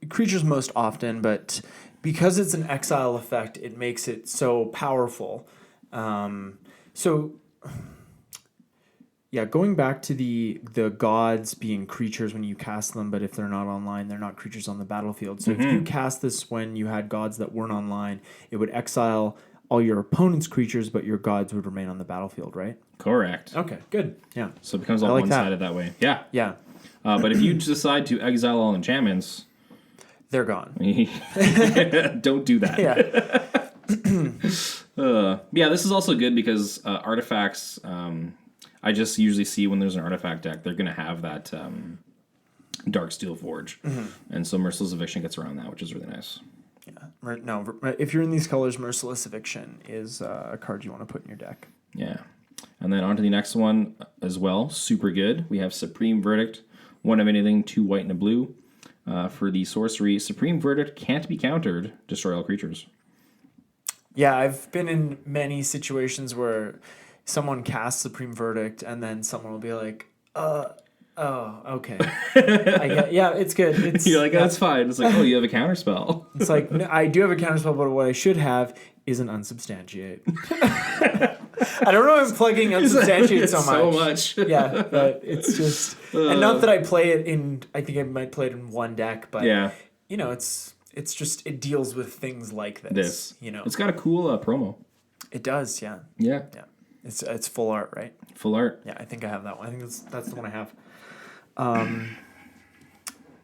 creatures most often, but because it's an exile effect, it makes it so powerful. So, yeah, going back to the gods being creatures when you cast them, but if they're not online, they're not creatures on the battlefield. So if you cast this when you had gods that weren't online, it would exile all your opponent's creatures, but your gods would remain on the battlefield, right? Correct. Okay, good. Yeah. So it becomes all one-sided that way. Yeah. Yeah. But if you decide to exile all enchantments, they're gone. don't do that. Yeah. This is also good because artifacts, I just usually see when there's an artifact deck, they're going to have that Dark Steel Forge. And so Merciless Eviction gets around that, which is really nice. Yeah. No, if you're in these colors, Merciless Eviction is a card you want to put in your deck. Yeah. And then on to the next one as well. Super good. We have Supreme Verdict. 1 of anything, 2 white and a blue. For the sorcery, Supreme Verdict can't be countered. Destroy all creatures. Yeah, I've been in many situations where someone casts Supreme Verdict and then someone will be like, oh, okay. It's good. You're like, that's fine. It's like, oh, you have a counterspell. It's like, no, I do have a counterspell, but what I should have is an unsubstantiate. I don't know if I'm plugging unsubstantiate so much. Yeah, but it's just... And not that I play it in... I think I might play it in one deck, but... Yeah. You know, it's just... It deals with things like this. You know? It's got a cool promo. It does, yeah. Yeah. Yeah. It's full art, right? Full art. Yeah, I think I have that one. I think that's the one I have.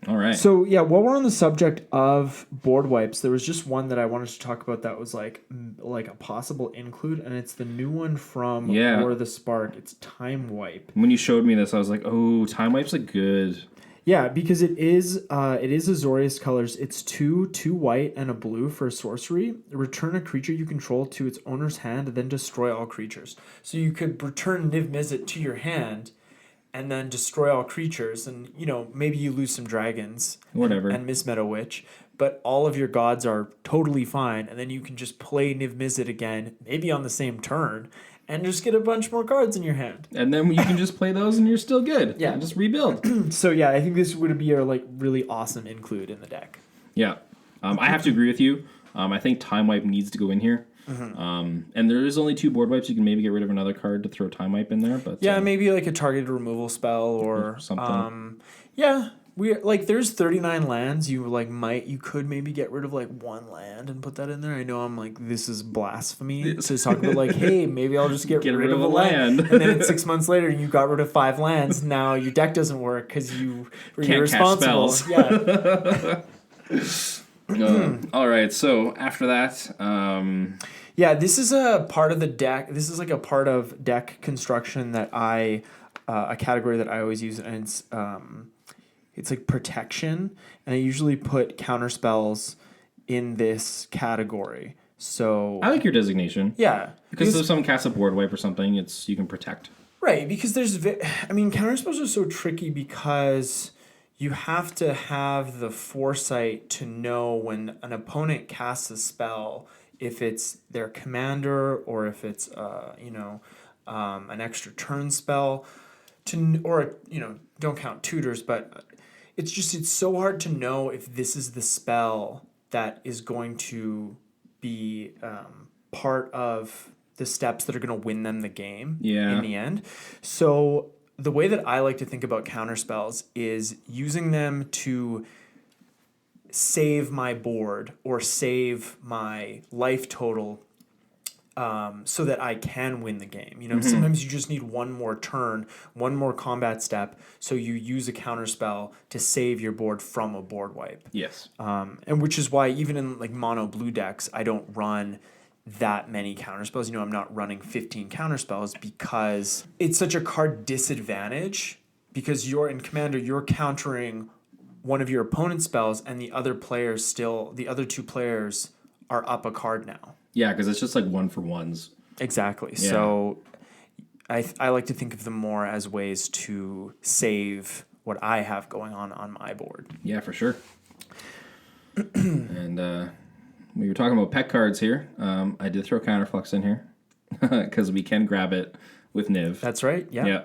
All right. So, yeah, while we're on the subject of board wipes, there was just one that I wanted to talk about that was like a possible include, and it's the new one from War of the Spark. It's Time Wipe. When you showed me this, I was like, oh, Time Wipe's a good... Yeah, because it is Azorius colors. It's 2 white and a blue for a sorcery. Return a creature you control to its owner's hand, then destroy all creatures. So you could return Niv-Mizzet to your hand and then destroy all creatures, and maybe you lose some dragons, whatever, and Miss Meadow Witch, but all of your gods are totally fine, and then you can just play Niv-Mizzet again, maybe on the same turn, and just get a bunch more cards in your hand, and then you can just play those, and you're still good. Yeah, and just rebuild. So yeah, I think this would be a really awesome include in the deck. Yeah, I have to agree with you. I think Time Wipe needs to go in here. And there is only 2 board wipes. You can maybe get rid of another card to throw Time Wipe in there, but maybe like a targeted removal spell or something. There's 39 lands. You could maybe get rid of like 1 land and put that in there. I know I'm like, this is blasphemy to talk about hey, maybe I'll just get rid of a land. And then 6 months later you got rid of 5 lands. Now your deck doesn't work because you were irresponsible. Yeah. All right, so after that, this is a part of the deck. This is like a part of deck construction that a category that I always use, and it's like protection, and I usually put counter spells in this category. So I like your designation. Yeah, because if someone casts a board wipe or something, you can protect. Right, because counter spells are so tricky because you have to have the foresight to know when an opponent casts a spell, if it's their commander or if it's an extra turn spell, don't count tutors, but it's so hard to know if this is the spell that is going to be part of the steps that are going to win them the game in the end. So the way that I like to think about counterspells is using them to save my board or save my life total so that I can win the game. Sometimes you just need one more turn, one more combat step, so you use a counterspell to save your board from a board wipe. Yes. And which is why even in like mono blue decks, I don't run that many counterspells. I'm not running 15 counterspells because it's such a card disadvantage because you're in Commander, you're countering one of your opponent's spells and the other 2 players are up a card now. Yeah, because it's just like 1-for-1s. Exactly. Yeah. So I like to think of them more as ways to save what I have going on my board. Yeah, for sure. And we were talking about pet cards here. I did throw Counterflux in here because we can grab it with Niv. That's right. Yeah.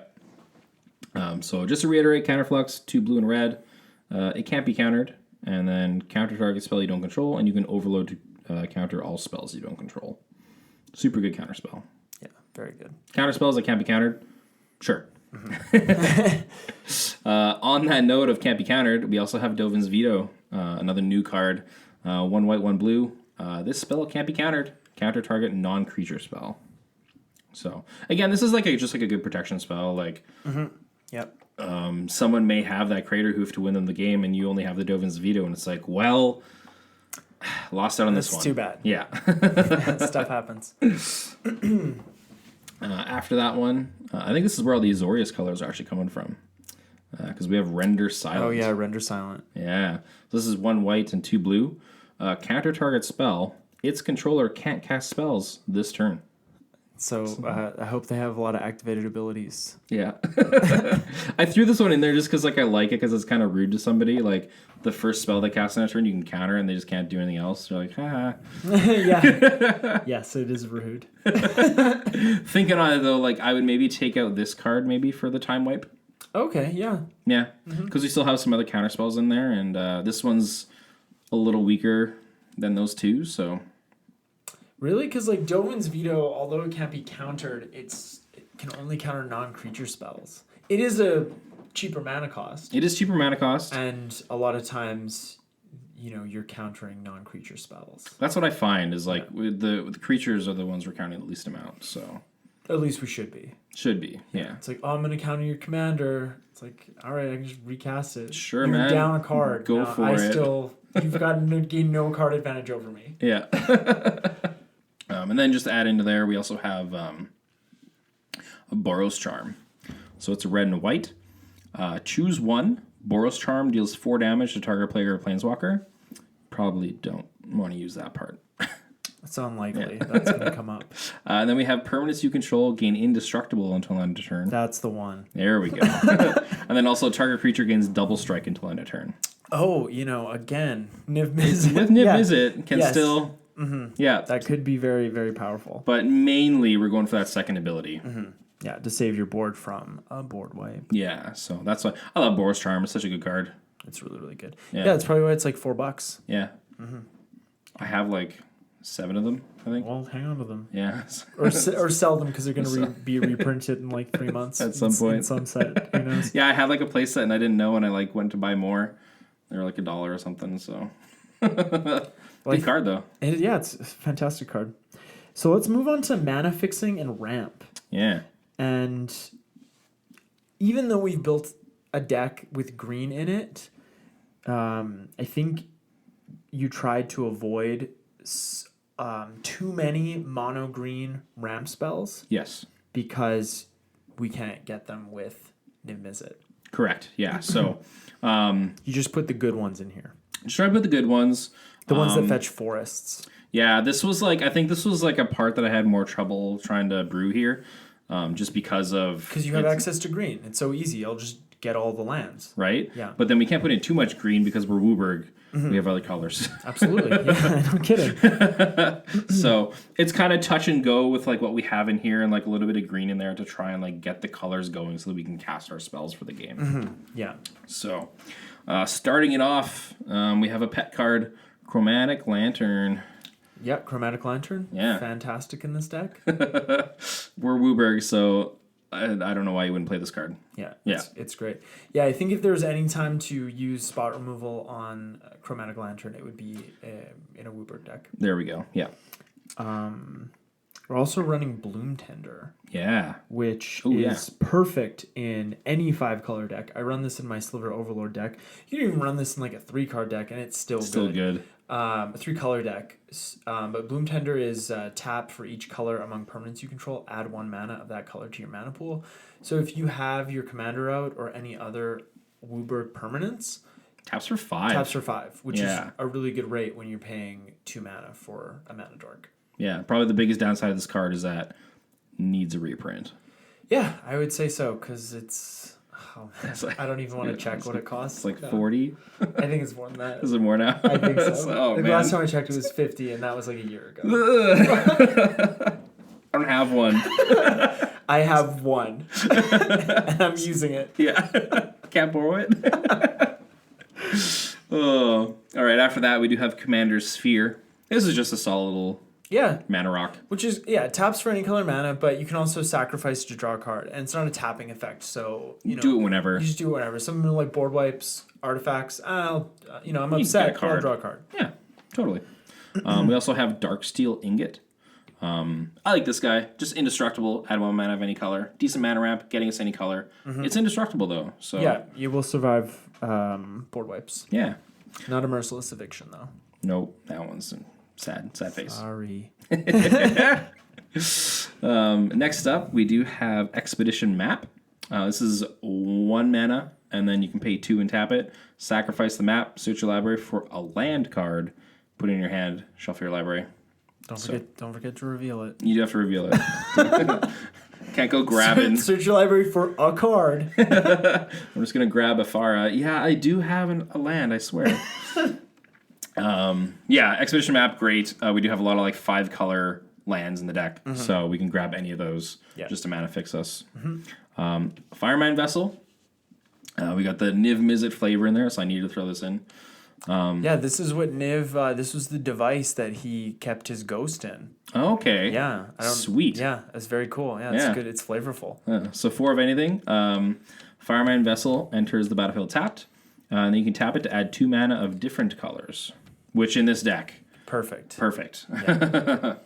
Yeah. So just to reiterate, Counterflux, 2 blue and red. It can't be countered. And then counter target spell you don't control, and you can overload to counter all spells you don't control. Super good counter spell. Yeah, very good. Counter spells that can't be countered? Sure. On that note of can't be countered, we also have Dovin's Veto, another new card. 1 white, 1 blue. This spell can't be countered. Counter target non-creature spell. So, again, this is just a good protection spell. Like, Yep. someone may have that Crater Hoof to win them the game, and you only have the Dovin's Veto, and it's like, well, lost out on this one. That's too bad. Yeah. Stuff happens. After that one, I think this is where all the Azorius colors are actually coming from. Because we have Render Silent. Oh, yeah, Render Silent. Yeah. So this is 1 white and 2 blue. Counter target spell. Its controller can't cast spells this turn. So I hope they have a lot of activated abilities. Yeah. I threw this one in there just because I like it because it's kind of rude to somebody. Like, the first spell they cast on a turn, you can counter, and they just can't do anything else. You're like, haha. Yeah. Yes, it is rude. Thinking on it, though, I would maybe take out this card maybe for the time wipe. Okay, yeah. Yeah, because we still have some other counter spells in there, and this one's a little weaker than those two, so... Really? Because Dovin's Veto, although it can't be countered, it can only counter non-creature spells. It is a cheaper mana cost. It is cheaper mana cost. And a lot of times, you're countering non-creature spells. That's what I find, is with the creatures are the ones we're counting the least amount, so... At least we should be. Should be, yeah. It's I'm going to counter your commander. It's all right, I can just recast it. Sure, You're man. down a card. Go for it. You've gained no card advantage over me. Yeah. And then just to add into there, we also have a Boros Charm. So it's a red and white. Choose 1. Boros Charm deals 4 damage to target player or planeswalker. Probably don't want to use that part. It's unlikely that's going to come up. And then we have permanents you control gain indestructible until end of turn. That's the one. There we go. And then also target creature gains double strike until end of turn. Oh, again, Niv-Mizzet. With Niv-Mizzet can Yes. still... Yeah. That could be very, very powerful. But mainly we're going for that second ability. Yeah, to save your board from a board wipe. Yeah, so that's why I love Boros Charm. It's such a good card. It's really, really good. Yeah. Yeah, that's probably why it's $4. Yeah. I have 7 of them, I think. Well, hang on to them. Yeah. Or sell them because they're going to be reprinted in 3 months. At some point. In some set, who knows? Yeah, I had a play set and I didn't know, and I went to buy more. They were $1 or something, so. Good card, though. It's a fantastic card. So let's move on to mana fixing and ramp. Yeah. And even though we've built a deck with green in it, I think you tried to avoid too many mono green ramp spells. Yes. Because we can't get them with Niv-Mizzet. Correct. Yeah. So you just put the good ones in here. Try to put the good ones. The ones that fetch forests. Yeah, this was I think this was a part that I had more trouble trying to brew here, just because of... Because you have access to green. It's so easy. I'll just get all the lands. Right? Yeah. But then we can't put in too much green because we're Wooburg. We have other colors. Absolutely. Yeah, no kidding. So it's kind of touch and go with what we have in here and a little bit of green in there to try and get the colors going so that we can cast our spells for the game. Yeah. So starting it off, we have a pet card, Chromatic Lantern. Yep, Chromatic Lantern. Yeah. Fantastic in this deck. We're Wooburg, so I don't know why you wouldn't play this card. Yeah. Yeah. It's great. Yeah, I think if there's any time to use spot removal on Chromatic Lantern, it would be in a Wooburg deck. There we go. Yeah. We're also running Bloom Tender. Yeah. Which is perfect in any 5-color deck. I run this in my Sliver Overlord deck. You can even run this in a 3-card deck, and it's still good. A 3-color deck. But Bloom Tender is tap for each color among permanents you control. Add 1 mana of that color to your mana pool. So if you have your commander out or any other Wooburg permanents... Taps for 5. Which is a really good rate when you're paying 2 mana for a mana dork. Yeah, probably the biggest downside of this card is that needs a reprint. Yeah, I would say so, because it's... Oh, It's like, I don't even want to check what it costs. it's like 40. I think it's more than that. Is it more now? I think so. Oh, the man. last time I checked, it was 50, and that was like a year ago. I don't have one. I have one, and I'm using it. Yeah. Can't borrow it. Oh. All right. After that, we do have Commander's Sphere. This is just a solid little mana rock. Which is, taps for any color mana, but you can also sacrifice to draw a card. And it's not a tapping effect, so, do it whenever. You just do it whenever. Something like board wipes, artifacts, I'm upset, I'll draw a card. Yeah, totally. We also have Darksteel Ingot. I like this guy. Just indestructible, add 1 mana of any color. Decent mana ramp, getting us any color. Mm-hmm. It's indestructible, though. So yeah, you will survive board wipes. Yeah. Not a merciless eviction, though. Nope, that one's sad face. Sorry. Next up, we do have Expedition Map. This is 1 mana, and then you can pay 2 and tap it. Sacrifice the map, search your library for a land card, put it in your hand, shuffle your library. Don't forget to reveal it. You do have to reveal it. Can't go grabbing. Search your library for a card. I'm just gonna grab a Farah. Yeah, I do have a land, I swear. Expedition Map, great. We do have a lot of like 5 color lands in the deck, so we can grab any of those just to mana fix us. Firemine Vessel. We got the Niv-Mizzet flavor in there, so I needed to throw this in. This is what Niv. This was the device that he kept his ghost in. Okay. Yeah. Sweet. Yeah, it's very cool. Yeah, it's good. It's flavorful. So 4 of anything. Firemine Vessel enters the battlefield tapped. And then you can tap it to add 2 mana of different colors, which in this deck. Perfect. Yeah.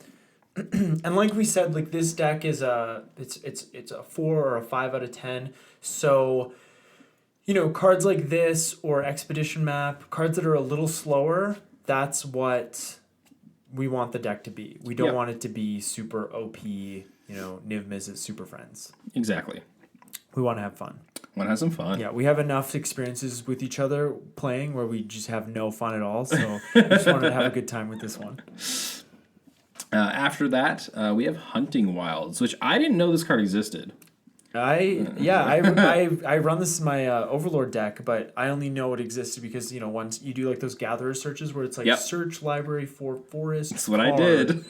And like we said, like this deck is it's a 4 or a 5 out of 10. So, cards like this or Expedition Map, cards that are a little slower, that's what we want the deck to be. We don't want it to be super OP, Niv-Mizzet Super Friends. Exactly. We want to have fun. Want to have some fun. Yeah, we have enough experiences with each other playing where we just have no fun at all. So we just wanted to have a good time with this one. After that, we have Hunting Wilds, which I didn't know this card existed. I run this in my Overlord deck, but I only know it existed because once you do like those gatherer searches where it's like search library for forest. That's what I did.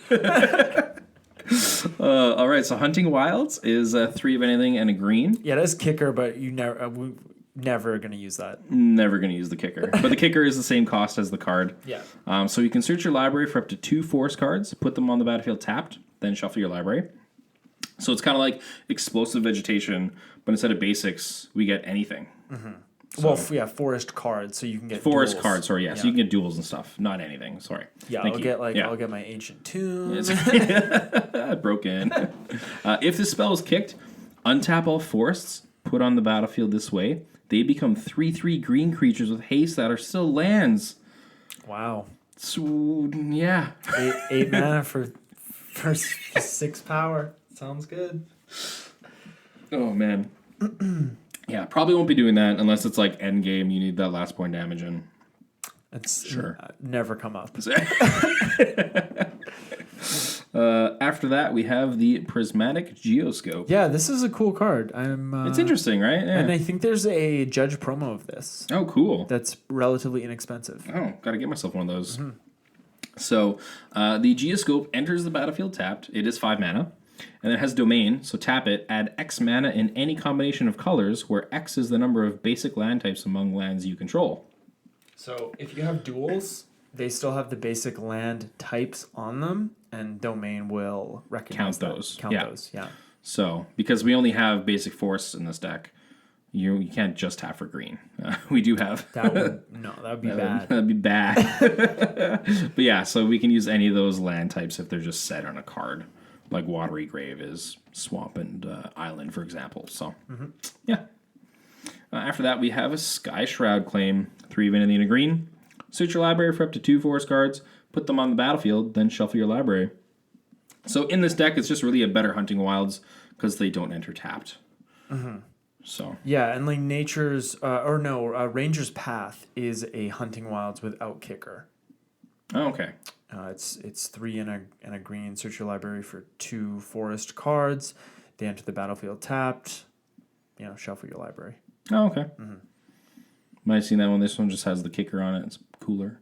All right, so Hunting Wilds is 3 of anything and a green. Yeah, that's kicker, but you never gonna use that. Never gonna use the kicker, but the kicker is the same cost as the card. Yeah. So you can search your library for up to 2 forest cards, put them on the battlefield tapped, then shuffle your library. So it's kind of like explosive vegetation, but instead of basics, we get anything. Mm-hmm. So, forest cards, so you can get forest duels. Cards. Sorry, so you can get duels and stuff, not anything. Sorry. Yeah, I'll get my ancient tunes. Broken. If this spell is kicked, untap all forests, put on the battlefield this way. They become 3/3 green creatures with haste that are still lands. Wow. So yeah, 8 mana for 6 power. Sounds good. Oh man. Yeah, probably won't be doing that unless it's like end game. You need that last point damage in. It's never come up. After that, we have the Prismatic Geoscope. Yeah, this is a cool card. It's interesting, right? Yeah. And I think there's a Judge promo of this. Oh, cool. That's relatively inexpensive. Oh, gotta get myself one of those. Mm-hmm. So, the Geoscope enters the battlefield tapped. It is 5 mana. And it has Domain, so tap it, add X mana in any combination of colors, where X is the number of basic land types among lands you control. So if you have duels, they still have the basic land types on them, and Domain will recognize those. Count those, yeah. So, because we only have basic forests in this deck, you can't just tap for green. We do have... that would be bad. That'd be bad. But yeah, so we can use any of those land types if they're just set on a card. Like Watery Grave is swamp and island, for example. So, yeah. After that, we have a Sky Shroud claim. 3 of anything and a green. Search your library for up to 2 forest cards. Put them on the battlefield, then shuffle your library. So in this deck, it's just really a better Hunting Wilds because they don't enter tapped. Mm-hmm. So yeah, and like Ranger's Path is a Hunting Wilds without kicker. Oh, okay. It's 3 and a green. Search your library for 2 forest cards. They enter the battlefield tapped. Shuffle your library. Oh, okay. Might have seen that one. This one just has the kicker on it. It's cooler.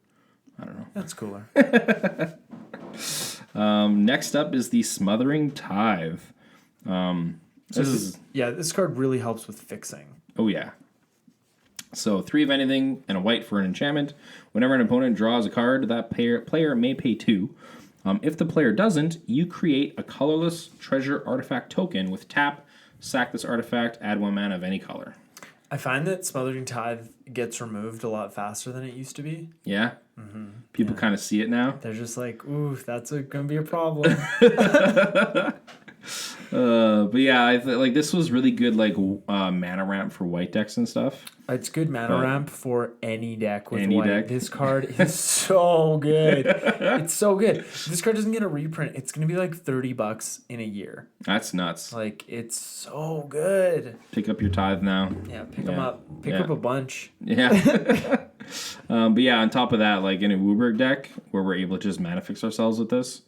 I don't know. That's cooler. Next up is the Smothering Tithe. This card really helps with fixing. Oh, yeah. So 3 of anything and a white for an enchantment. Whenever an opponent draws a card, that player may pay 2. If the player doesn't, you create a colorless treasure artifact token with tap, sack this artifact, add 1 mana of any color. I find that Smothering Tithe gets removed a lot faster than it used to be. Yeah? People kind of see it now. They're just like, ooh, that's going to be a problem. But yeah, this was really good, mana ramp for white decks and stuff. It's good mana ramp for any deck with any white. Deck. This card is so good. It's so good. This card doesn't get a reprint. It's going to be like $30 in a year. That's nuts. It's so good. Pick up your tithe now. Yeah, pick them up. Pick up a bunch. Yeah. But yeah, on top of that, in a Wooburg deck where we're able to just mana fix ourselves with this,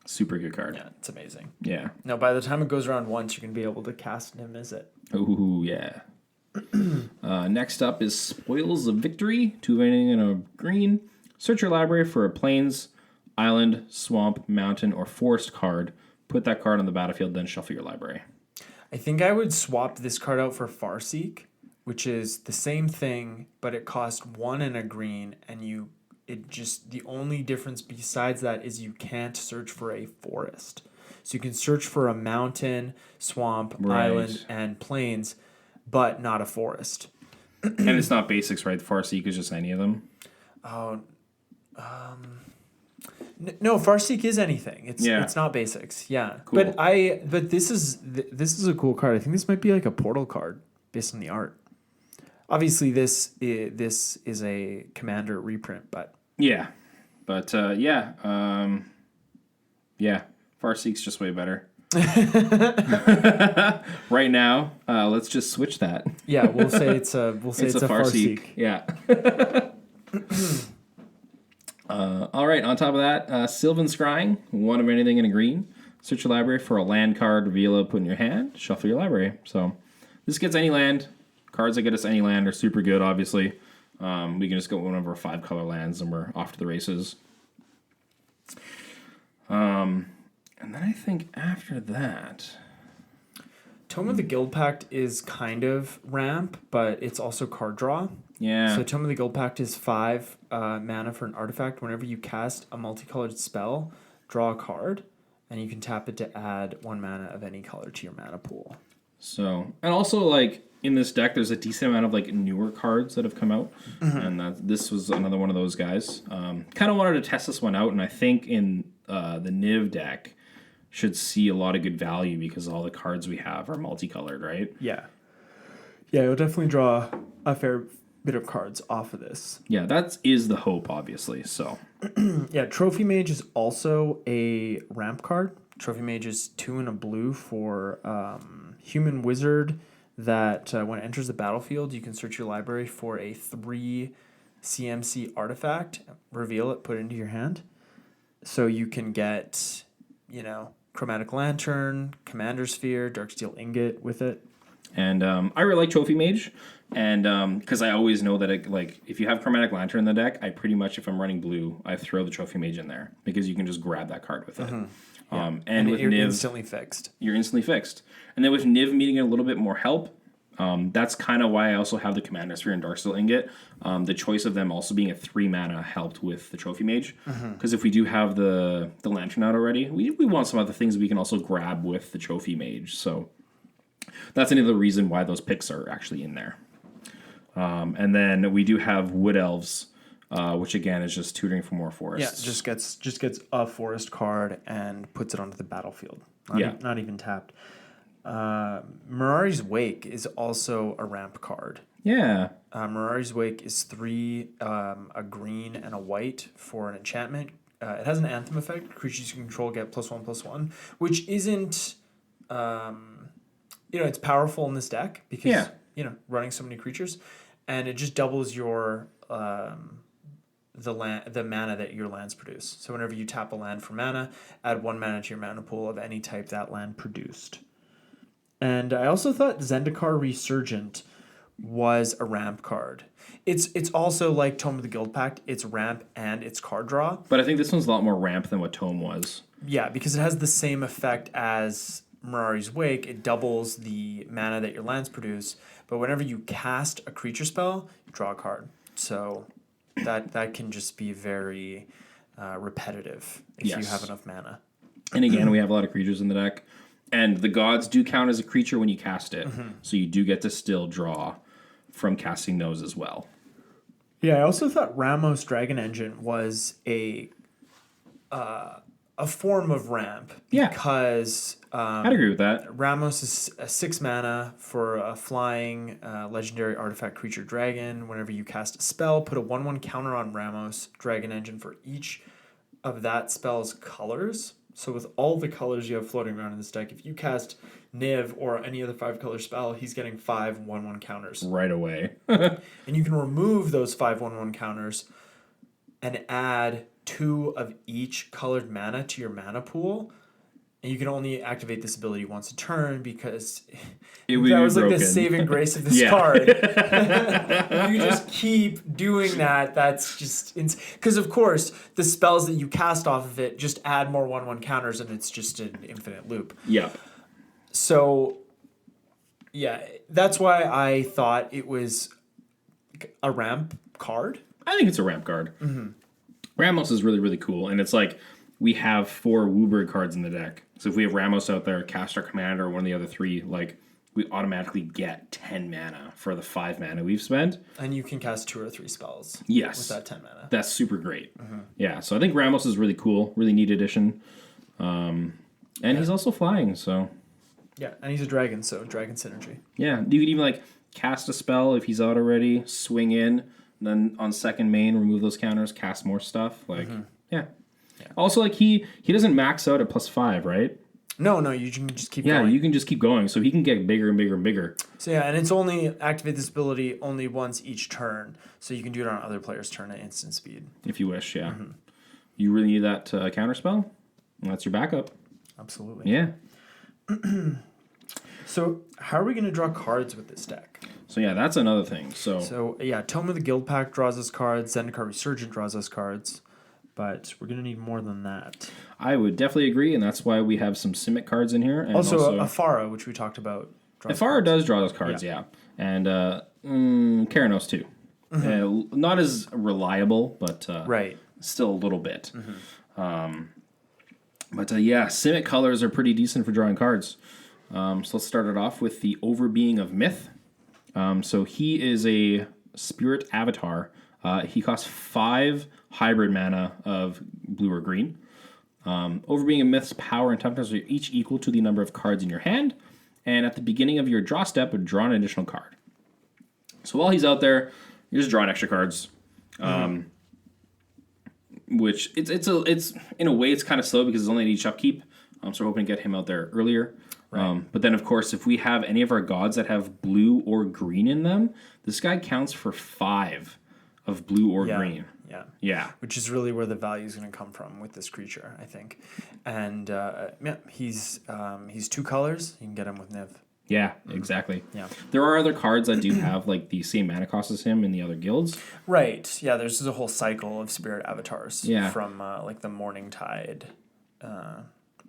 super good card. Yeah, it's amazing. Yeah. Now, by the time it goes around once, you're going to be able to cast Niv-Mizzet. Ooh, yeah. Next up is Spoils of Victory. 2 of anything and a green. Search your library for a plains, island, swamp, mountain, or forest card. Put that card on the battlefield, then shuffle your library. I think I would swap this card out for Farseek, which is the same thing, but it costs 1 and a green, and the only difference besides that is you can't search for a forest. So you can search for a mountain, swamp, island, and plains, but not a forest. And it's not basics, right? The Farseek is just any of them. Oh, no, Farseek is anything. It's not basics. Yeah, cool. But this is a cool card. I think this might be like a portal card based on the art. Obviously, this is a commander reprint, but yeah, Farseek's just way better. Right now, let's just switch that. Yeah, we'll say it's a Farseek. Yeah. All right. On top of that, Sylvan Scrying, 1 of anything in a green. Search your library for a land card, reveal it, put in your hand, shuffle your library. So this gets any land. Cards that get us any land are super good. Obviously, we can just go one of our 5 color lands and we're off to the races. And then I think after that, Tome of the Guild Pact is kind of ramp, but it's also card draw. Yeah. So Tome of the Guild Pact is 5 mana for an artifact. Whenever you cast a multicolored spell, draw a card, and you can tap it to add 1 mana of any color to your mana pool. So, and also in this deck, there's a decent amount of newer cards that have come out, and this was another one of those guys. Kind of wanted to test this one out, and I think in the Niv deck should see a lot of good value because all the cards we have are multicolored, right? Yeah. Yeah, you'll definitely draw a fair bit of cards off of this. Yeah, that is the hope, obviously. So, yeah, Trophy Mage is also a ramp card. Trophy Mage is 2 and a blue for human wizard that when it enters the battlefield, you can search your library for a 3 CMC artifact, reveal it, put it into your hand. So you can get, Chromatic Lantern, Commander Sphere, Darksteel Ingot with it. And I really like Trophy Mage, and because I always know that if you have Chromatic Lantern in the deck, I pretty much, if I'm running blue, I throw the Trophy Mage in there because you can just grab that card with it. Yeah. And with you're Niv, instantly fixed. You're instantly fixed. And then with Niv needing a little bit more help, that's kind of why I also have the Commander Sphere and Darksteel Ingot. The choice of them also being a 3 mana helped with the Trophy Mage. Because if we do have the Lantern out already, we want some other things we can also grab with the Trophy Mage. So that's another reason why those picks are actually in there. And then we do have Wood Elves, which again is just tutoring for more forests. Yeah, just gets a forest card and puts it onto the battlefield. Not even tapped. Mirari's Wake is also a ramp card. Yeah. Mirari's Wake is 3, a green and a white for an enchantment. It has an anthem effect. Creatures you control get +1/+1, which isn't, it's powerful in this deck because, running so many creatures, and it just doubles your the mana that your lands produce. So whenever you tap a land for mana, add 1 mana to your mana pool of any type that land produced. And I also thought Zendikar Resurgent was a ramp card. It's also like Tome of the Guild Pact. It's ramp and it's card draw. But I think this one's a lot more ramp than what Tome was. Yeah, because it has the same effect as Mirari's Wake. It doubles the mana that your lands produce, but whenever you cast a creature spell, you draw a card. So that can just be very repetitive if you have enough mana. And again, we have a lot of creatures in the deck. And the gods do count as a creature when you cast it. So you do get to still draw from casting those as well. Yeah, I also thought Ramos Dragon Engine was a form of ramp. Because I'd agree with that. Ramos is a 6 mana for a flying legendary artifact creature dragon. Whenever you cast a spell, put a 1/1 counter on Ramos Dragon Engine for each of that spell's colors. So with all the colors you have floating around in this deck, if you cast Niv or any other 5-color spell, he's getting 5 1/1 counters. Right away. And you can remove those 5 1/1 counters and add 2 of each colored mana to your mana pool. And you can only activate this ability once a turn because that was like the saving grace of this card. You just keep doing that. That's just because of course the spells that you cast off of it just add more 1/1 counters, and it's just an infinite loop. Yeah. So, yeah, that's why I thought it was a ramp card. I think it's a ramp card. Ramos is really, really cool, and it's like we have 4 Wooburg cards in the deck. So if we have Ramos out there, cast our commander, or one of the other 3, like we automatically get 10 mana for the 5 mana we've spent. And you can cast 2 or 3 spells. Yes. With that 10 mana. That's super great. Yeah, so I think Ramos is really cool, really neat addition. And he's also flying, so... Yeah, and he's a dragon, so dragon synergy. Yeah, you could even like cast a spell if he's out already, swing in, and then on second main, remove those counters, cast more stuff. Like, yeah. Also, like he doesn't max out at +5, right? No, you can just keep going. Yeah, you can just keep going, so he can get bigger and bigger and bigger. So yeah, and it's only activate this ability only once each turn, so you can do it on other players' turn at instant speed. If you wish, yeah. You really need that counter spell? That's your backup. Absolutely. Yeah. So how are we going to draw cards with this deck? So yeah, that's another thing. So yeah, Tome of the Guild Pact draws us cards, Zendikar Resurgent draws us cards, but we're going to need more than that. I would definitely agree, and that's why we have some Simic cards in here. And also Afara, which we talked about. Afara does draw those cards, yeah. And Keranos too. Not as reliable, but right. Still a little bit. But yeah, Simic colors are pretty decent for drawing cards. So let's start it off with the Overbeing of Myth. So he is a spirit avatar. He costs 5 hybrid mana of blue or green. Overbeing of Myth's power and toughness are each equal to the number of cards in your hand. And at the beginning of your draw step, draw an additional card. So while he's out there, you're just drawing extra cards. Which it's in a way it's kind of slow because it's only at each upkeep. So we're hoping to get him out there earlier. Right. But then, of course, if we have any of our gods that have blue or green in them, this guy counts for 5 of blue or green. Yeah. Which is really where the value is going to come from with this creature, I think. And he's 2 colors. You can get him with Niv. Yeah, exactly. Yeah. There are other cards that do have like the same mana cost as him in the other guilds. Right. Yeah, there's a whole cycle of spirit avatars from like the Morning Tide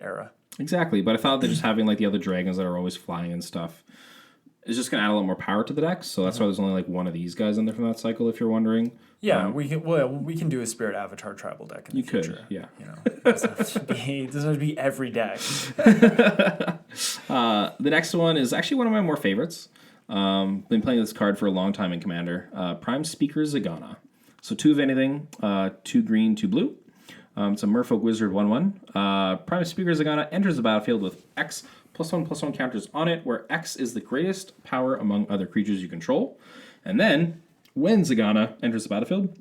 era. Exactly, but I thought that just having like the other dragons that are always flying and stuff is just going to add a lot more power to the deck. So that's why there's only like one of these guys in there from that cycle, if you're wondering. Yeah, we can do a spirit avatar tribal deck in the future. Could, yeah. You know, it doesn't have to be every deck. The next one is actually one of my more favorites. Been playing this card for a long time in Commander. Prime Speaker Zagana. So 2 of anything, 2 green, 2 blue. It's a Merfolk Wizard 1/1. Prime Speaker Zagana enters the battlefield with X +1/+1 counters on it, where X is the greatest power among other creatures you control. And then, when Zagana enters the battlefield,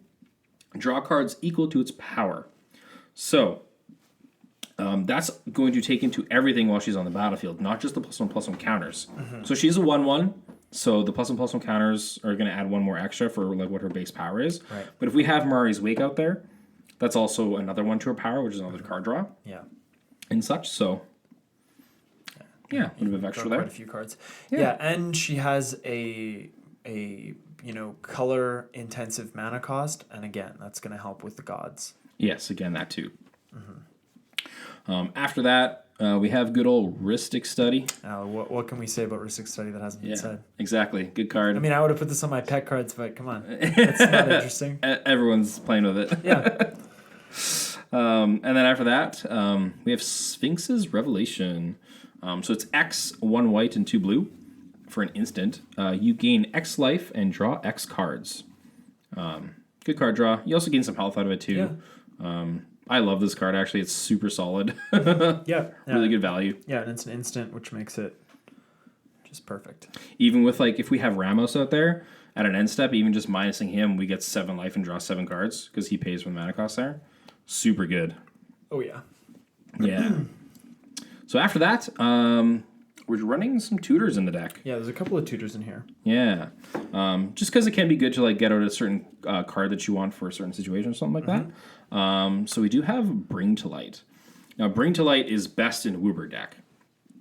draw cards equal to its power. So, that's going to take into everything while she's on the battlefield, not just the +1/+1 counters. So she's a 1/1. So the +1/+1 counters are going to add 1 more extra for like what her base power is. Right. But if we have Mari's Wake out there, that's also another 1 to her power, which is another card draw. Yeah. And such, so... Yeah, a little bit of extra there. Quite a few cards. Yeah, and she has a color intensive mana cost, and again, that's going to help with the gods. Yes, again, that too. After that, we have good old Rhystic Study. What can we say about Rhystic Study that hasn't been said? Exactly. Good card. I mean, I would have put this on my pet cards, but come on. That's not interesting. Everyone's playing with it. Yeah. And then after that, we have Sphinx's Revelation. So it's X, 1 white and 2 blue for an instant. You gain X life and draw X cards. Good card draw. You also gain some health out of it too. Yeah. I love this card, actually. It's super solid. Yeah. Really good value. Yeah, and it's an instant, which makes it just perfect. Even with, like, if we have Ramos out there at an end step, even just minusing him, we get 7 life and draw 7 cards because he pays for the mana cost there. Super good. Oh, yeah. Yeah. So after that, we're running some tutors in the deck. Yeah, there's a couple of tutors in here. Yeah. Just because it can be good to, like, get out a certain card that you want for a certain situation or something like that. So we do have Bring to Light. Now, Bring to Light is best in Wooburg deck.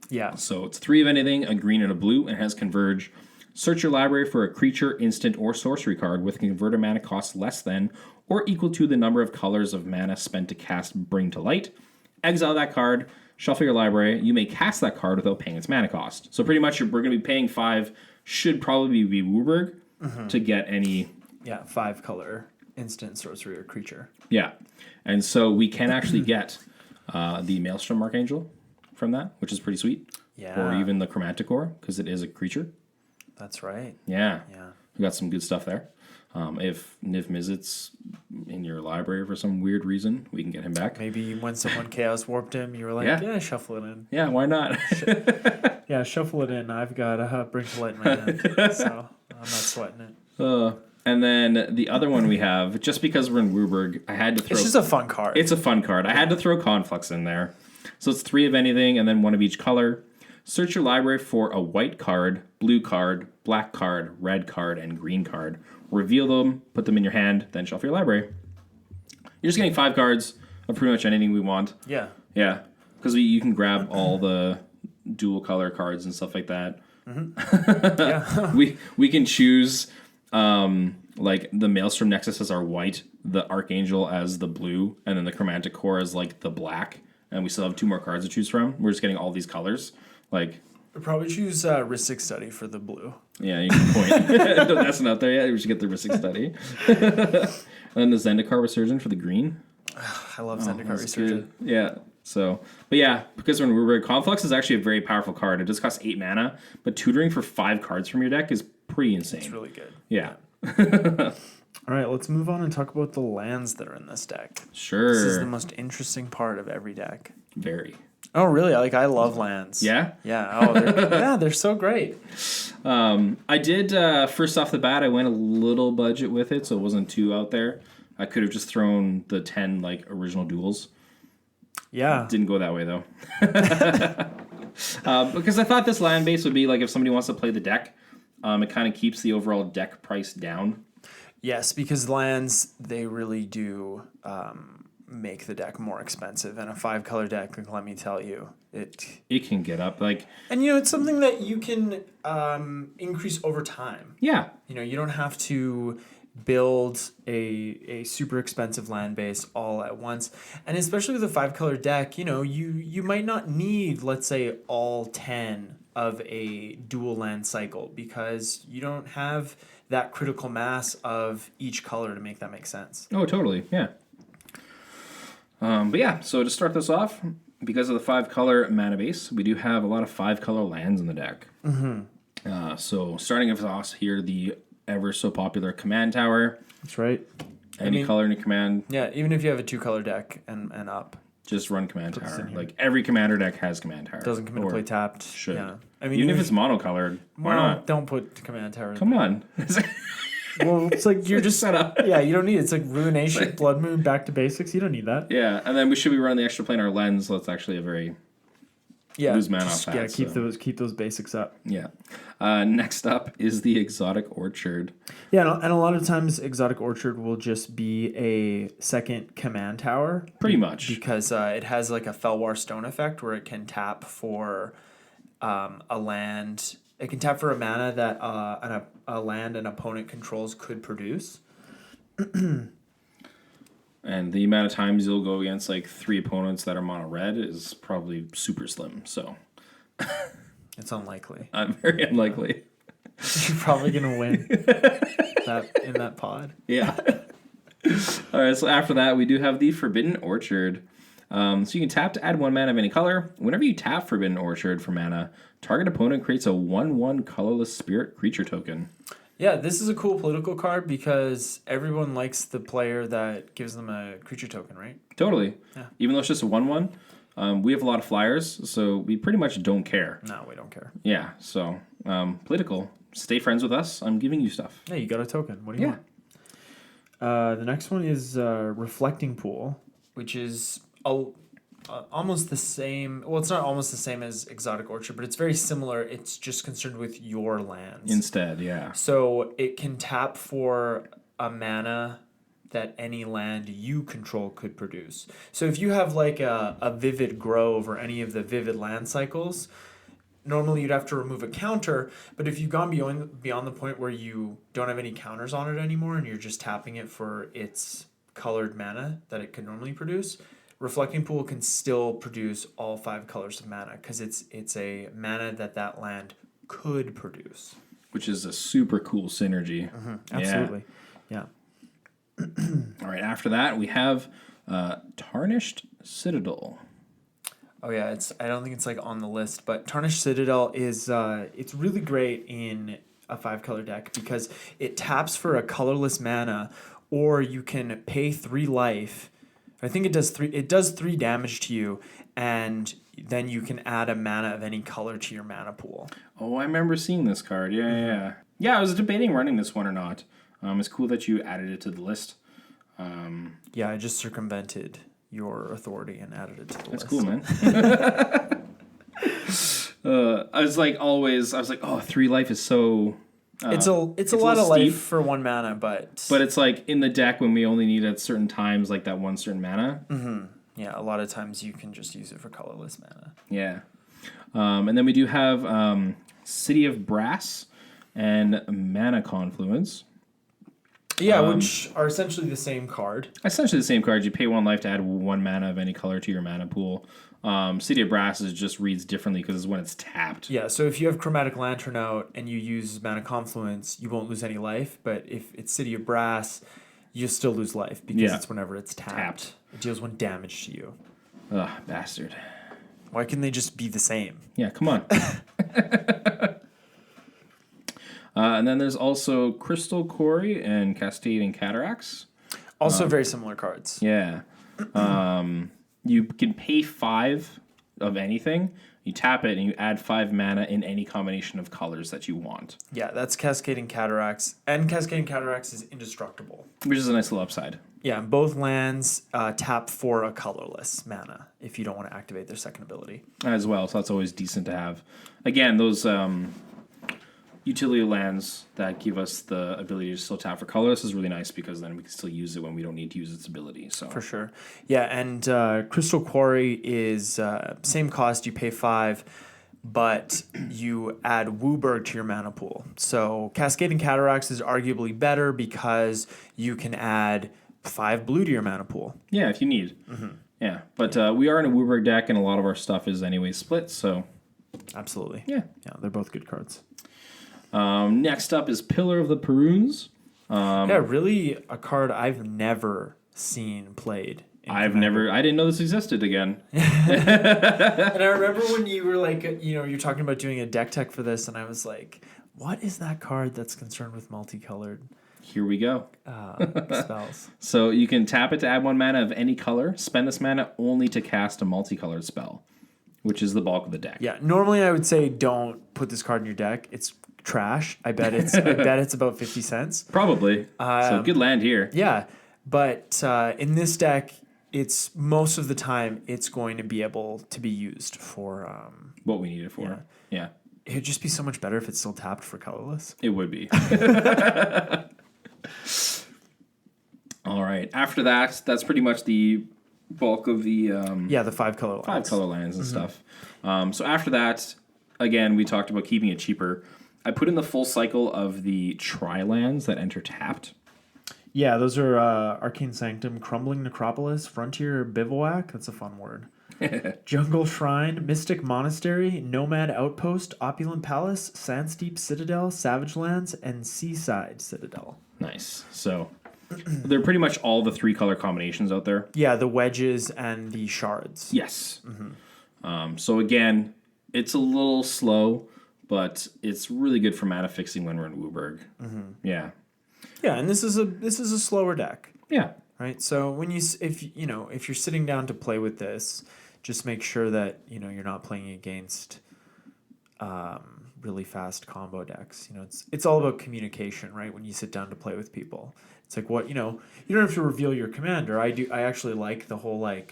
Yeah. So it's 3 of anything, a green and a blue, and has Converge. Search your library for a creature, instant, or sorcery card with a converter mana cost less than or equal to the number of colors of mana spent to cast Bring to Light. Exile that card, shuffle your library. You may cast that card without paying its mana cost. So pretty much we're going to be paying 5, should probably be Wooburg, to get any... Yeah, 5 color instant, sorcery, or creature. Yeah. And so we can actually get the Maelstrom Archangel from that, which is pretty sweet. Yeah. Or even the Chromatic Core, because it is a creature. That's right. Yeah. Yeah. We got some good stuff there. If Niv-Mizzet's in your library for some weird reason, we can get him back. Maybe when someone Chaos Warped him, you were like, yeah shuffle it in. Yeah, why not? Yeah, shuffle it in. I've got a Bring to Light in my hand, so I'm not sweating it. And then the other one we have, just because we're in Wooburg, I had to throw... It's just a fun card. It's a fun card. I had to throw Conflux in there. So it's 3 of anything and then 1 of each color. Search your library for a white card, blue card, black card, red card, and green card. Reveal them, put them in your hand, then shuffle your library. You're just getting 5 cards of pretty much anything we want. Yeah. Yeah. Because you can grab all the dual color cards and stuff like that. Yeah. we can choose... like the Maelstrom Nexus as our white, the Archangel as the blue, and then the Chromatic Core as like the black, and we still have 2 more cards to choose from. We're just getting all these colors. Like, I'll probably choose Rhystic Study for the blue. Yeah, you can point. That's not there yet. We should get the Rhystic Study. And then the Zendikar Resurgent for the green. I love Zendikar Resurgent. Yeah. So, but yeah, because when we're Conflux is actually a very powerful card. It just costs 8 mana, but tutoring for 5 cards from your deck is pretty insane. It's really good. Yeah. All right, let's move on and talk about the lands that are in this deck. Sure. This is the most interesting part of every deck. Very. Oh, really? Like, I love lands. Yeah? Yeah. Oh, they're so great. I did, first off the bat, I went a little budget with it, so it wasn't too out there. I could have just thrown the 10, like, original duels. Yeah. Didn't go that way, though. Because I thought this land base would be, like, if somebody wants to play the deck, it kind of keeps the overall deck price down. Yes, because lands, they really do make the deck more expensive. And a 5-color deck, like, let me tell you, it can get up. Like, and, it's something that you can increase over time. Yeah. You don't have to build a super expensive land base all at once. And especially with a 5-color deck, you might not need, let's say, all 10 of a dual land cycle because you don't have that critical mass of each color to make that make sense. Oh, totally. Yeah. But yeah, so to start this off, because of the 5-color mana base, we do have a lot of 5-color lands in the deck. Mm-hmm. So starting us off here, the ever so popular Command Tower. That's right. Any color in your command. Yeah, even if you have a 2-color deck and up. Just run Command Tower. Like, every Commander deck has Command Tower. Doesn't come into play tapped. Should. Yeah. Even if it's monocolored, why not? Don't put Command Tower in Come on. Well, it's like you're just set up. Yeah, you don't need it. It's like Ruination, Blood Moon, back to basics. You don't need that. Yeah, and then we should be running the extra planar lens. So that's actually a very lose mana off that. Yeah, keep those basics up. Yeah. Next up is the Exotic Orchard. Yeah, and a lot of times Exotic Orchard will just be a second Command Tower. Pretty much. Because it has like a Felwar Stone effect where it can tap for a land It can tap for a mana that a land an opponent controls could produce. And the amount of times you'll go against like 3 opponents that are mono red is probably super slim. So It's unlikely. Very unlikely. You're probably gonna win in that pod. Yeah. All right. So after that, we do have the Forbidden Orchard. So you can tap to add 1 mana of any color. Whenever you tap Forbidden Orchard for mana, target opponent creates a 1/1 colorless spirit creature token. Yeah, this is a cool political card because everyone likes the player that gives them a creature token, right? Totally. Yeah. Even though it's just a 1/1, we have a lot of flyers, so we pretty much don't care. No, we don't care. Yeah. So political. Stay friends with us. I'm giving you stuff. Yeah, you got a token. What do you want? The next one is Reflecting Pool, which is almost the same. Well, it's not almost the same as Exotic Orchard, but it's very similar. It's just concerned with your lands. Instead, yeah. So it can tap for a mana that any land you control could produce. So if you have like a Vivid Grove or any of the Vivid land cycles, normally you'd have to remove a counter, but if you've gone beyond the point where you don't have any counters on it anymore and you're just tapping it for its colored mana that it could normally produce, Reflecting Pool can still produce all 5 colors of mana because it's a mana that land could produce. Which is a super cool synergy. Mm-hmm. Absolutely. Yeah. All right, after that, we have Tarnished Citadel. Oh yeah, I don't think it's like on the list, but Tarnished Citadel is it's really great in a 5-color deck because it taps for a colorless mana, or you can pay 3 life. I think it does 3 damage to you, and then you can add a mana of any color to your mana pool. Oh, I remember seeing this card. Yeah. I was debating running this one or not. It's cool that you added it to the list. Yeah, I just circumvented your authority and added it to the list. That's cool, man. I was like, oh, 3 life is so... it's a lot of life for 1 mana, but it's like in the deck when we only need at certain times like that one certain mana. Mm-hmm. Yeah, a lot of times you can just use it for colorless mana. Yeah. And then we do have City of Brass and Mana Confluence. Yeah, which are essentially the same card. Essentially the same card. You pay 1 life to add 1 mana of any color to your mana pool. City of Brass just reads differently because it's when it's tapped. Yeah, so if you have Chromatic Lantern out and you use Mana Confluence, you won't lose any life. But if it's City of Brass, you still lose life because it's whenever it's tapped. It deals 1 damage to you. Ugh, bastard. Why couldn't they just be the same? Yeah, come on. And then there's also Crystal Quarry and Cascading Cataracts. Also very similar cards. Yeah. You can pay 5 of anything. You tap it and you add 5 mana in any combination of colors that you want. Yeah, that's Cascading Cataracts. And Cascading Cataracts is indestructible. Which is a nice little upside. Yeah, both lands tap for a colorless mana if you don't want to activate their second ability. As well, so that's always decent to have. Again, those utility lands that give us the ability to still tap for colorless is really nice because then we can still use it when we don't need to use its ability. So for sure. Yeah, and Crystal Quarry is same cost, you pay 5, but you add Wooburg to your mana pool. So Cascading Cataracts is arguably better because you can add 5 blue to your mana pool. Yeah, if you need. Mm-hmm. Yeah, but we are in a Wooburg deck and a lot of our stuff is anyway split, so... Absolutely. Yeah, they're both good cards. Next up is Pillar of the Perunes. Really a card I've never seen played. I didn't know this existed again. And I remember when you were like, you're talking about doing a deck tech for this, and I was like, what is that card that's concerned with multicolored? Here we go. Spells. So you can tap it to add 1 mana of any color. Spend this mana only to cast a multicolored spell, which is the bulk of the deck. Yeah, normally I would say don't put this card in your deck. It's trash. I bet it's about 50 cents. Probably. So good land here. Yeah, but in this deck, it's most of the time it's going to be able to be used for what we need it for. Yeah. It would just be so much better if it's still tapped for colorless. It would be. All right. After that, that's pretty much the bulk of the the 5 color lands. 5 color lands and stuff. So after that, again, we talked about keeping it cheaper. I put in the full cycle of the tri-lands that enter tapped. Yeah, those are Arcane Sanctum, Crumbling Necropolis, Frontier Bivouac. That's a fun word. Jungle Shrine, Mystic Monastery, Nomad Outpost, Opulent Palace, Sandsteep Citadel, Savage Lands, and Seaside Citadel. Nice. So they're pretty much all the 3 color combinations out there. Yeah, the wedges and the shards. Yes. So again, it's a little slow, but it's really good for mana fixing when we're in Wooburg. Yeah. Yeah, and this is a slower deck. Yeah. Right. So when if you're sitting down to play with this, just make sure that you're not playing against really fast combo decks. It's all about communication, right? When you sit down to play with people, it's like you don't have to reveal your commander. I actually like the whole I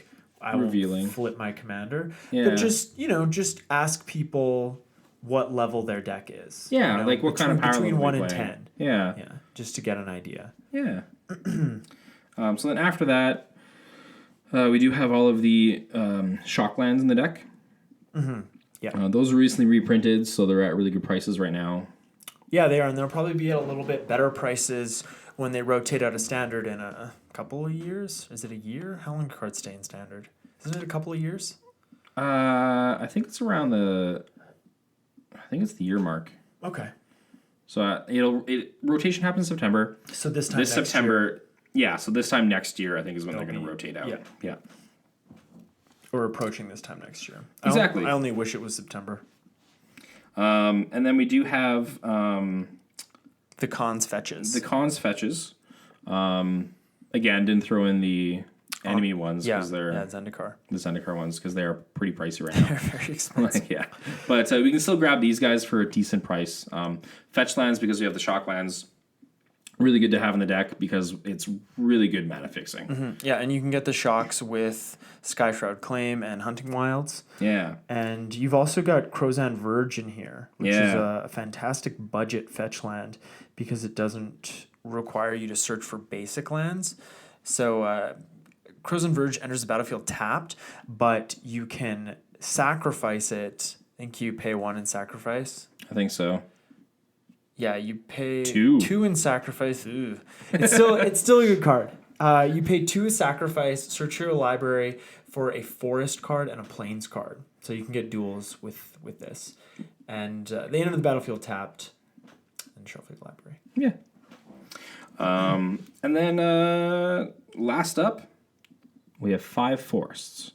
revealing. will flip my commander, Yeah. but just ask people what level their deck is. Yeah, like what kind of power between level 1 they and play. 10. Yeah. Yeah, just to get an idea. Yeah. So then after that, we do have all of the Shocklands in the deck. Yeah. Those are recently reprinted, so they're at really good prices right now. Yeah, they are, and they'll probably be at a little bit better prices when they rotate out of standard in a couple of years. Is it a year? How long do cards stay in standard? Isn't it a couple of years? I think it's around the the year mark. Okay. So rotation happens in September. So this time This next September, year, yeah. So this time next year, I think is when they're going to be- rotate out. yeah. Yeah. or approaching this time next year. Exactly. I only wish it was September. And then we do have The cons fetches. the cons fetches. Again, didn't throw in the enemy ones because they're Zendikar. the Zendikar ones because they are pretty pricey right now. They're very expensive. Yeah, but we can still grab these guys for a decent price. Fetch lands because we have the shock lands. Really good to have in the deck because it's really good mana fixing. Yeah, and you can get the shocks with Skyshroud Claim and Hunting Wilds. Yeah. And you've also got Crozan Verge in here, which is Yeah. a fantastic budget fetch land because it doesn't require you to search for basic lands. So Crozan Verge enters the battlefield tapped, but you can sacrifice it. I think you pay 1 in sacrifice. I think so. Yeah, you pay 2 in sacrifice. Ooh. It's still a good card. You pay 2 in sacrifice, search your library for a forest card and a plains card. So you can get duels with this. And they enter the battlefield tapped and shuffle your library. Yeah. And then last up, we have 5 forests.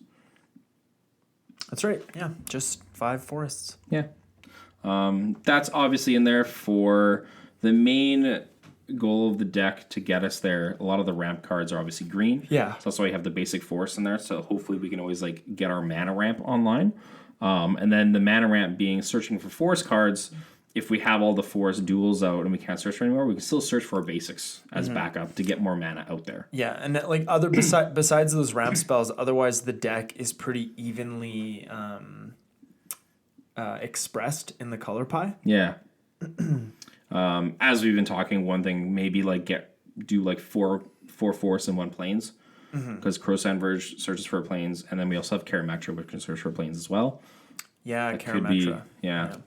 That's right. Yeah, just 5 forests. Yeah. That's obviously in there for the main goal of the deck to get us there. A lot of the ramp cards are obviously green. Yeah. So that's why we have the basic forest in there. So hopefully we can always get our mana ramp online. And then the mana ramp being searching for forest cards. If we have all the forest duels out and we can't search for anymore, we can still search for our basics as backup to get more mana out there. Yeah, and other besides those ramp spells, otherwise the deck is pretty evenly expressed in the color pie. Yeah. As we've been talking, one thing maybe do 4 forests and 1 plains because Crozan Verge searches for plains, and then we also have Karametra, which can search for plains as well. Yeah, That could be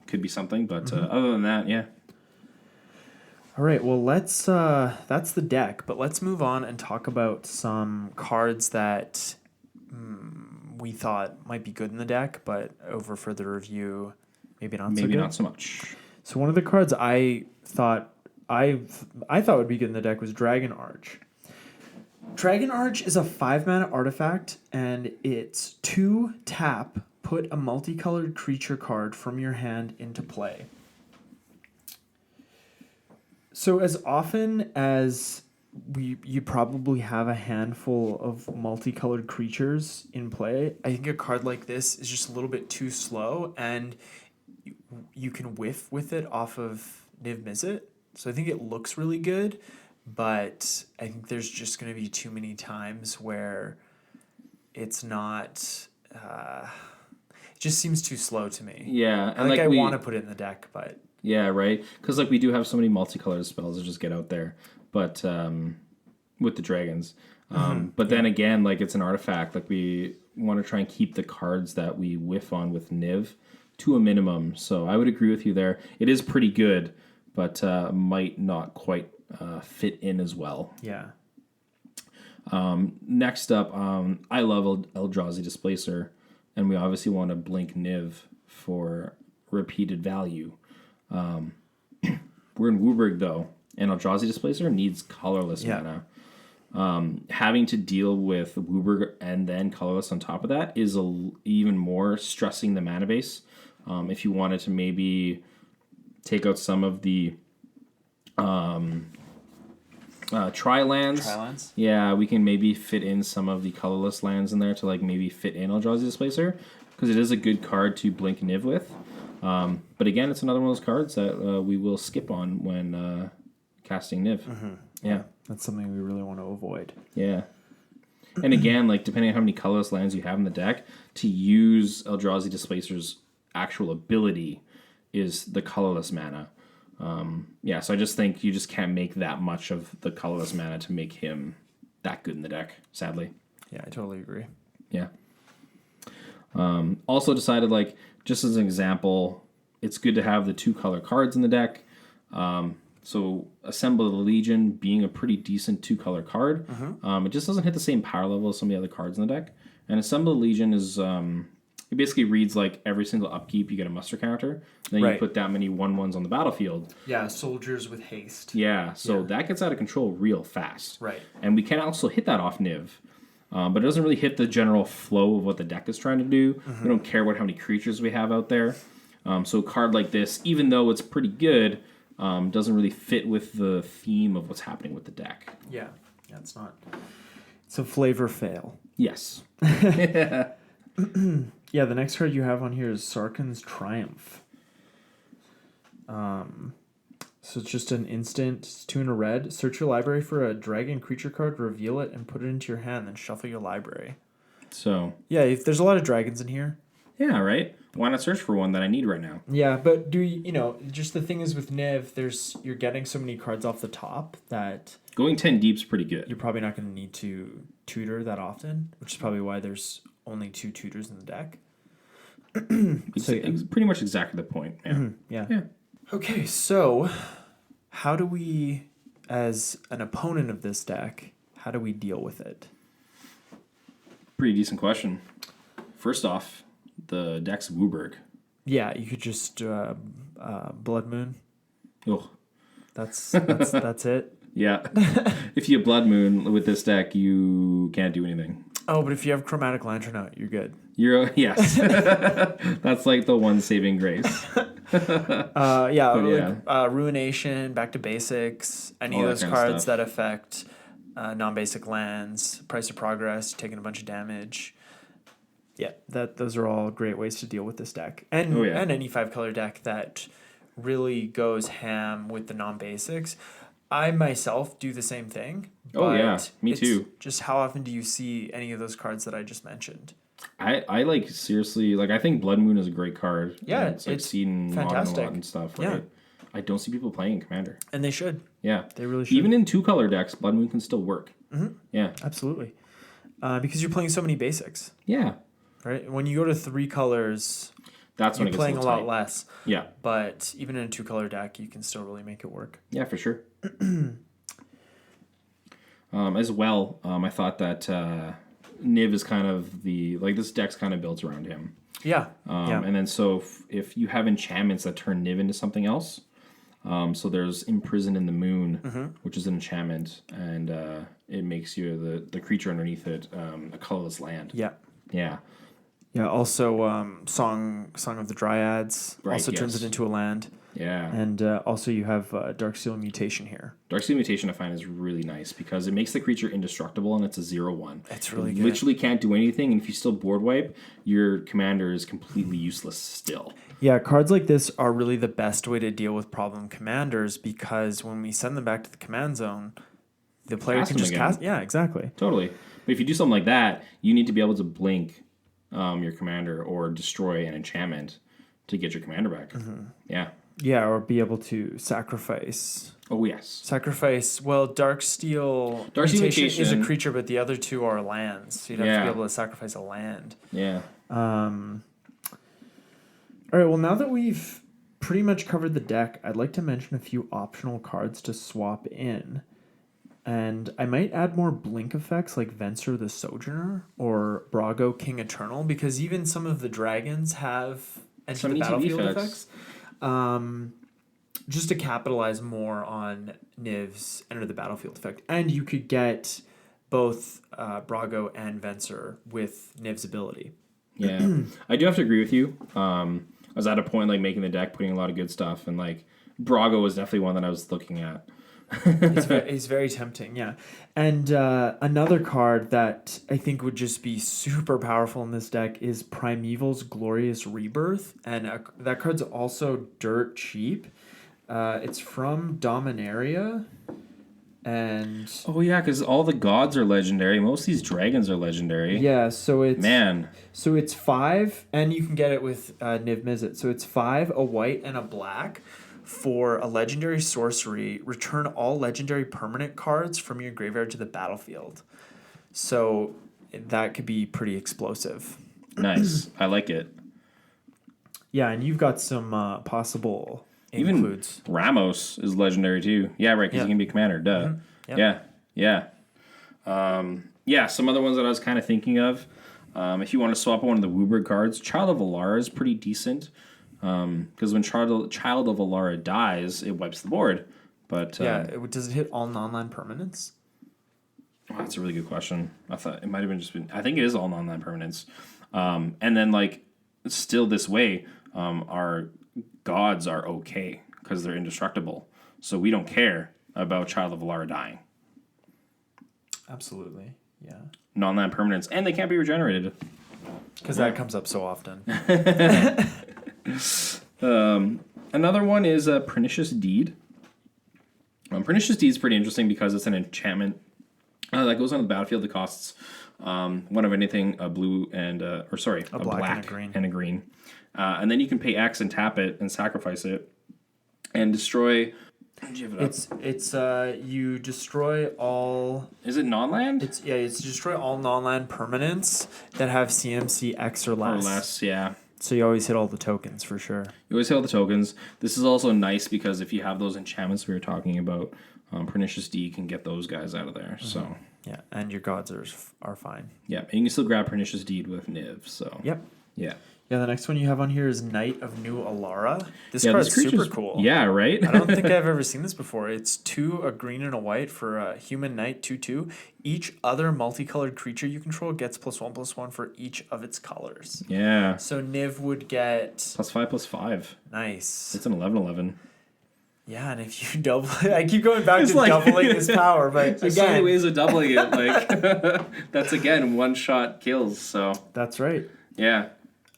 could be something, but other than that, yeah. All right, well, let's that's the deck, but let's move on and talk about some cards that we thought might be good in the deck, but over further review, maybe not so much. So one of the cards I thought would be good in the deck was Dragon Arch. Dragon Arch is a 5-mana artifact, and it's 2 tap, put a multicolored creature card from your hand into play. So as often as you probably have a handful of multicolored creatures in play, I think a card like this is just a little bit too slow, and you can whiff with it off of Niv-Mizzet. So I think it looks really good, but I think there's just going to be too many times where it's not... it just seems too slow to me. Yeah. And I want to put it in the deck, but... Yeah, right? Because we do have so many multicolored spells that just get out there, but with the dragons. But then again, it's an artifact. We want to try and keep the cards that we whiff on with Niv to a minimum. So I would agree with you there. It is pretty good, but might not quite fit in as well. Yeah. Next up, I love Eldrazi Displacer, and we obviously want to blink Niv for repeated value. We're in Wooburg, though, and Eldrazi Displacer needs colorless mana. Having to deal with Wooburg and then colorless on top of that is even more stressing the mana base. If you wanted to maybe take out some of the tri-lands. Yeah, we can maybe fit in some of the colorless lands in there to like maybe fit in Eldrazi Displacer, because it is a good card to blink Niv with. But again, it's another one of those cards that we will skip on when casting Niv. Yeah. That's something we really want to avoid. Yeah. And again, like depending on how many colorless lands you have in the deck, to use Eldrazi Displacer's actual ability is the colorless mana. So I just think you just can't make that much of the colorless mana to make him that good in the deck, sadly. Yeah, I totally agree. Yeah. Also decided, like, just as an example, it's good to have the 2 color cards in the deck. So Assemble the Legion being a pretty decent 2 color card. It just doesn't hit the same power level as some of the other cards in the deck. And Assemble the Legion is... it basically reads like every single upkeep you get a muster counter. Then you put that many 1/1s on the battlefield. Yeah, soldiers with haste. Yeah, so that gets out of control real fast. Right. And we can also hit that off Niv. But it doesn't really hit the general flow of what the deck is trying to do. We don't care about how many creatures we have out there. So a card like this, even though it's pretty good, doesn't really fit with the theme of what's happening with the deck. Yeah, it's not. It's a flavor fail. Yes. Yeah, the next card you have on here is Sarkhan's Triumph. So it's just an instant. It's 2 in a red. Search your library for a dragon creature card, reveal it, and put it into your hand, then shuffle your library. So... yeah, if there's a lot of dragons in here. Yeah, right? Why not search for one that I need right now? Yeah, but just the thing is with Niv, you're getting so many cards off the top that... going 10 deep's pretty good. You're probably not going to need to tutor that often, which is probably why there's only 2 tutors in the deck. It's pretty much exactly the point. Yeah. Yeah. Okay, so how do we, as an opponent of this deck, how do we deal with it? Pretty decent question. First off, the deck's Wooburg. Yeah, you could just Blood Moon. Oh, that's it. Yeah. If you have Blood Moon with this deck, you can't do anything. Oh, but if you have Chromatic Lantern out, you're good. Yes. That's like the one saving grace. Ruination, Back to Basics, any of those cards that affect non-basic lands, Price of Progress, taking a bunch of damage. Yeah, those are all great ways to deal with this deck. And any 5-color deck that really goes ham with the non-basics. I myself do the same thing. Me too. Just how often do you see any of those cards that I just mentioned? I like seriously, like I think Blood Moon is a great card. Yeah, it's seen fantastic a lot and stuff, right? Yeah. I don't see people playing Commander. And they should. Yeah. They really should. Even in 2-color decks, Blood Moon can still work. Yeah. Absolutely. Because you're playing so many basics. Yeah. Right? When you go to 3 colors, that's when you're playing a lot less. Yeah. But even in a 2-color deck, you can still really make it work. Yeah, for sure. As well, I thought that Niv is kind of this deck's kind of built around him. Yeah. And then so if you have enchantments that turn Niv into something else, so there's Imprison in the Moon, which is an enchantment, and it makes you the creature underneath it a colorless land. Yeah. Yeah. Yeah, also Song of the Dryads turns it into a land. Yeah. And also you have Darksteel Mutation here. Darksteel Mutation I find is really nice because it makes the creature indestructible and it's a 0/1. It's really good. You literally can't do anything, and if you still board wipe, your commander is completely useless still. Yeah, cards like this are really the best way to deal with problem commanders because when we send them back to the command zone, the player can just cast. Yeah, exactly. Totally. But if you do something like that, you need to be able to blink your commander or destroy an enchantment to get your commander back. Yeah. Yeah, or be able to sacrifice. Oh, yes. Sacrifice. Well, Darksteel Mutation is a creature, but the other 2 are lands. So you'd have to be able to sacrifice a land. Yeah. All right, well, now that we've pretty much covered the deck, I'd like to mention a few optional cards to swap in. And I might add more blink effects like Venser the Sojourner or Brago King Eternal, because even some of the dragons have enter Some the ETB battlefield effects. effects. Just to capitalize more on Niv's enter the battlefield effect. And you could get both Brago and Venser with Niv's ability. Yeah, I do have to agree with you. I was at a point like making the deck, putting a lot of good stuff, and like Brago was definitely one that I was looking at. It's very tempting, yeah. And another card that I think would just be super powerful in this deck is Primeval's Glorious Rebirth, and that card's also dirt cheap. It's from Dominaria, and Oh yeah, because all the gods are legendary. Most of these dragons are legendary. yeah, so it's 5, and you can get it with Niv-Mizzet. So it's 5, a white and a black. For a legendary sorcery, return all legendary permanent cards from your graveyard to the battlefield. So that could be pretty explosive. Nice, I like it. Yeah, and you've got some possible Even includes. Ramos is legendary too. Yeah, right, because Yeah. he can be commander. Duh. Yep. Yeah. Some other ones that I was kind of thinking of. If you want to swap one of the Wooburg cards, Child of Alara is pretty decent. Because when Child of Alara dies, it wipes the board. But Does it hit all non-land permanents? oh, that's a really good question. I thought it might have been I think it is all non-land permanents. And then like still this way, our gods are okay because they're indestructible. So we don't care about Child of Alara dying. Absolutely, yeah. Non-land permanents, and they can't be regenerated. Because that comes up so often. Another one is a Pernicious Deed. Pernicious Deed is pretty interesting because it's an enchantment that goes on the battlefield. It costs one of anything, a blue and a black and a green. And then you can pay X and tap it and sacrifice it and destroy. It's you destroy all. Is it non-land? It's destroy all non-land permanents that have CMC X or less. Or less, yeah. So you always hit all the tokens for sure. You always hit all the tokens. This is also nice because if you have those enchantments we were talking about, Pernicious D can get those guys out of there. Mm-hmm. So yeah, and your gods are fine. Yeah, and you can still grab Pernicious Deed with Niv. So yep. Yeah. Yeah, the next one you have on here is Knight of New Alara. This card's super cool. Yeah, right? I don't think I've ever seen this before. It's 2, a green and a white for a human knight, 2/2. Each other multicolored creature you control gets +1/+1 for each of its colors. Yeah. So Niv would get... +5/+5. Nice. It's an 11/11. Yeah, and if you double... I keep going back to doubling his power, but there's so many ways of doubling it. Like that's, again, one-shot kills, so... That's right. Yeah.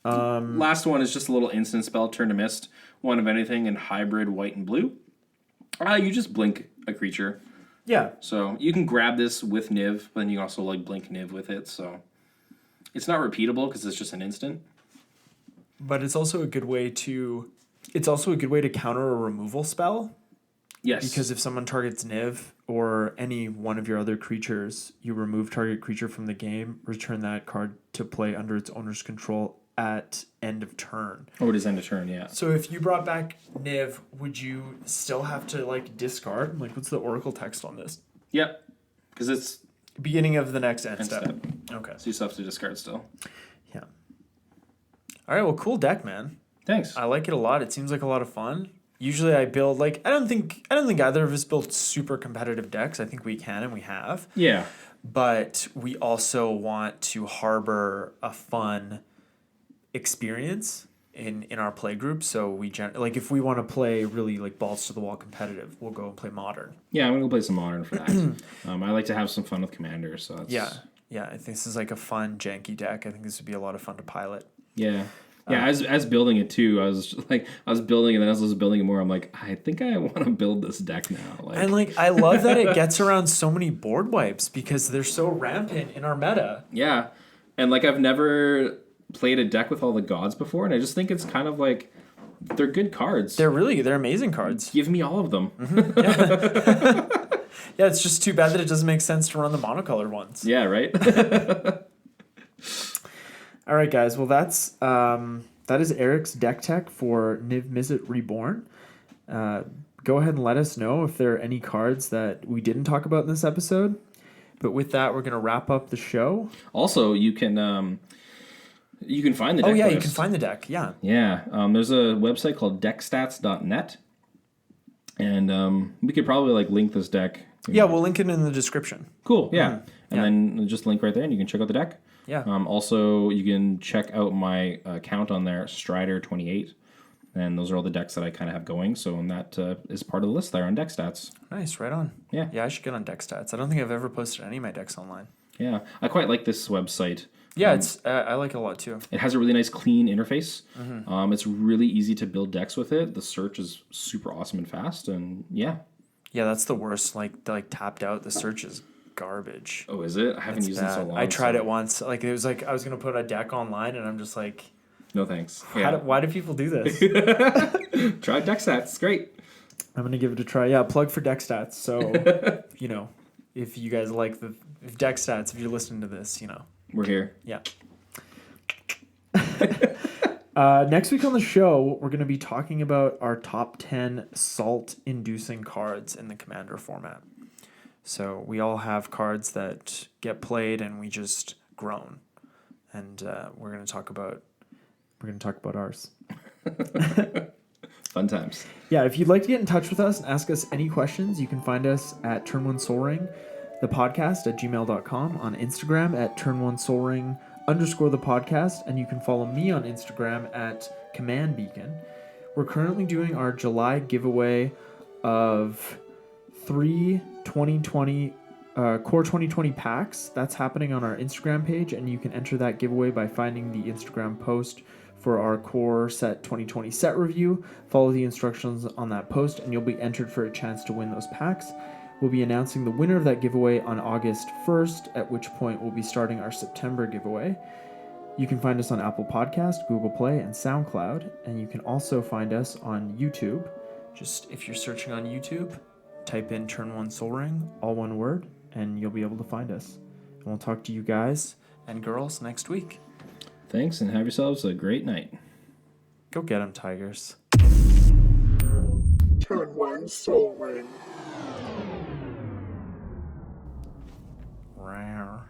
Last one is just a little instant spell, Turn to Mist. One of anything in hybrid white and blue. You just blink a creature. Yeah. So you can grab this with Niv, but then you also like blink Niv with it. So it's not repeatable because it's just an instant. But it's also a good way to. It's also a good way to counter a removal spell. Yes. Because if someone targets Niv or any one of your other creatures, you remove target creature from the game, return that card to play under its owner's control at end of turn. Oh, it is end of turn, yeah. So if you brought back Niv, would you still have to like discard? Like, what's the Oracle text on this? Yep. Because it's beginning of the next end step. Okay. So you still have to discard still. Yeah. All right. Well, cool deck, man. Thanks. I like it a lot. It seems like a lot of fun. Usually I build I don't think either of us built super competitive decks. I think we can and we have. Yeah. But we also want to harbor a fun experience in our play group. So we if we want to play really like balls to the wall competitive, we'll go and play modern. Yeah, I'm gonna go play some modern for that. I like to have some fun with commanders, so that's... Yeah. I think this is like a fun janky deck. I think this would be a lot of fun to pilot. Yeah. Yeah, as building it too, I was building it, and as I was building it more, I'm like, I think I want to build this deck now. And I love that it gets around so many board wipes because they're so rampant in our meta. Yeah, and I've never played a deck with all the gods before, and I just think it's kind of they're good cards. They're amazing cards. Give me all of them. Mm-hmm. Yeah. Yeah, it's just too bad that it doesn't make sense to run the monocolored ones. Yeah, right. All right, guys. Well, that's that is Eric's deck tech for Niv-Mizzet Reborn. Go ahead and let us know if there are any cards that we didn't talk about in this episode. But with that, we're going to wrap up the show. Also, you can find the deck. Oh, yeah, list. you can find the deck. Yeah. Yeah. There's a website called dexstats.net. And we could probably like link this deck. Yeah, we'll link it in the description. Cool. Yeah. And then just link right there and you can check out the deck. Yeah. Also, you can check out my account on there, Strider28. And those are all the decks that I kind of have going. So that is part of the list there on Deckstats. Nice, right on. Yeah. Yeah, I should get on Deckstats. I don't think I've ever posted any of my decks online. Yeah. I quite like this website. Yeah, I like it a lot too. It has a really nice, clean interface. It's really easy to build decks with it. The search is super awesome and fast. And yeah. Yeah, that's the worst. Like tapped out. The search is garbage. Oh, is it? I haven't used it in so long. I tried it once. Like it was like I was gonna put a deck online, and I'm just like, no thanks. Why do people do this? Try Deckstats. It's great. I'm gonna give it a try. Yeah, plug for Deckstats. So if you guys like if Deckstats, if you're listening to this, we're here. Yeah. Next week on the show, we're going to be talking about our top 10 salt-inducing cards in the Commander format. So we all have cards that get played and we just groan, and we're going to talk about ours. Fun times. Yeah, if you'd like to get in touch with us and ask us any questions, you can find us at Turn One Soul Ring, the podcast at gmail.com, on Instagram at Turn One Soul Ring _the podcast, and you can follow me on Instagram at Command Beacon. We're currently doing our July giveaway of 3 2020 Core 2020 packs. That's happening on our Instagram page, and you can enter that giveaway by finding the Instagram post for our Core Set 2020 set review. Follow the instructions on that post, and you'll be entered for a chance to win those packs. We'll be announcing the winner of that giveaway on August 1st, at which point we'll be starting our September giveaway. You can find us on Apple Podcast, Google Play, and SoundCloud, and you can also find us on YouTube. Just if you're searching on YouTube, type in Turn One Soul Ring, all one word, and you'll be able to find us. And we'll talk to you guys and girls next week. Thanks, and have yourselves a great night. Go get 'em, Tigers. Turn One Soul Ring. Rawr.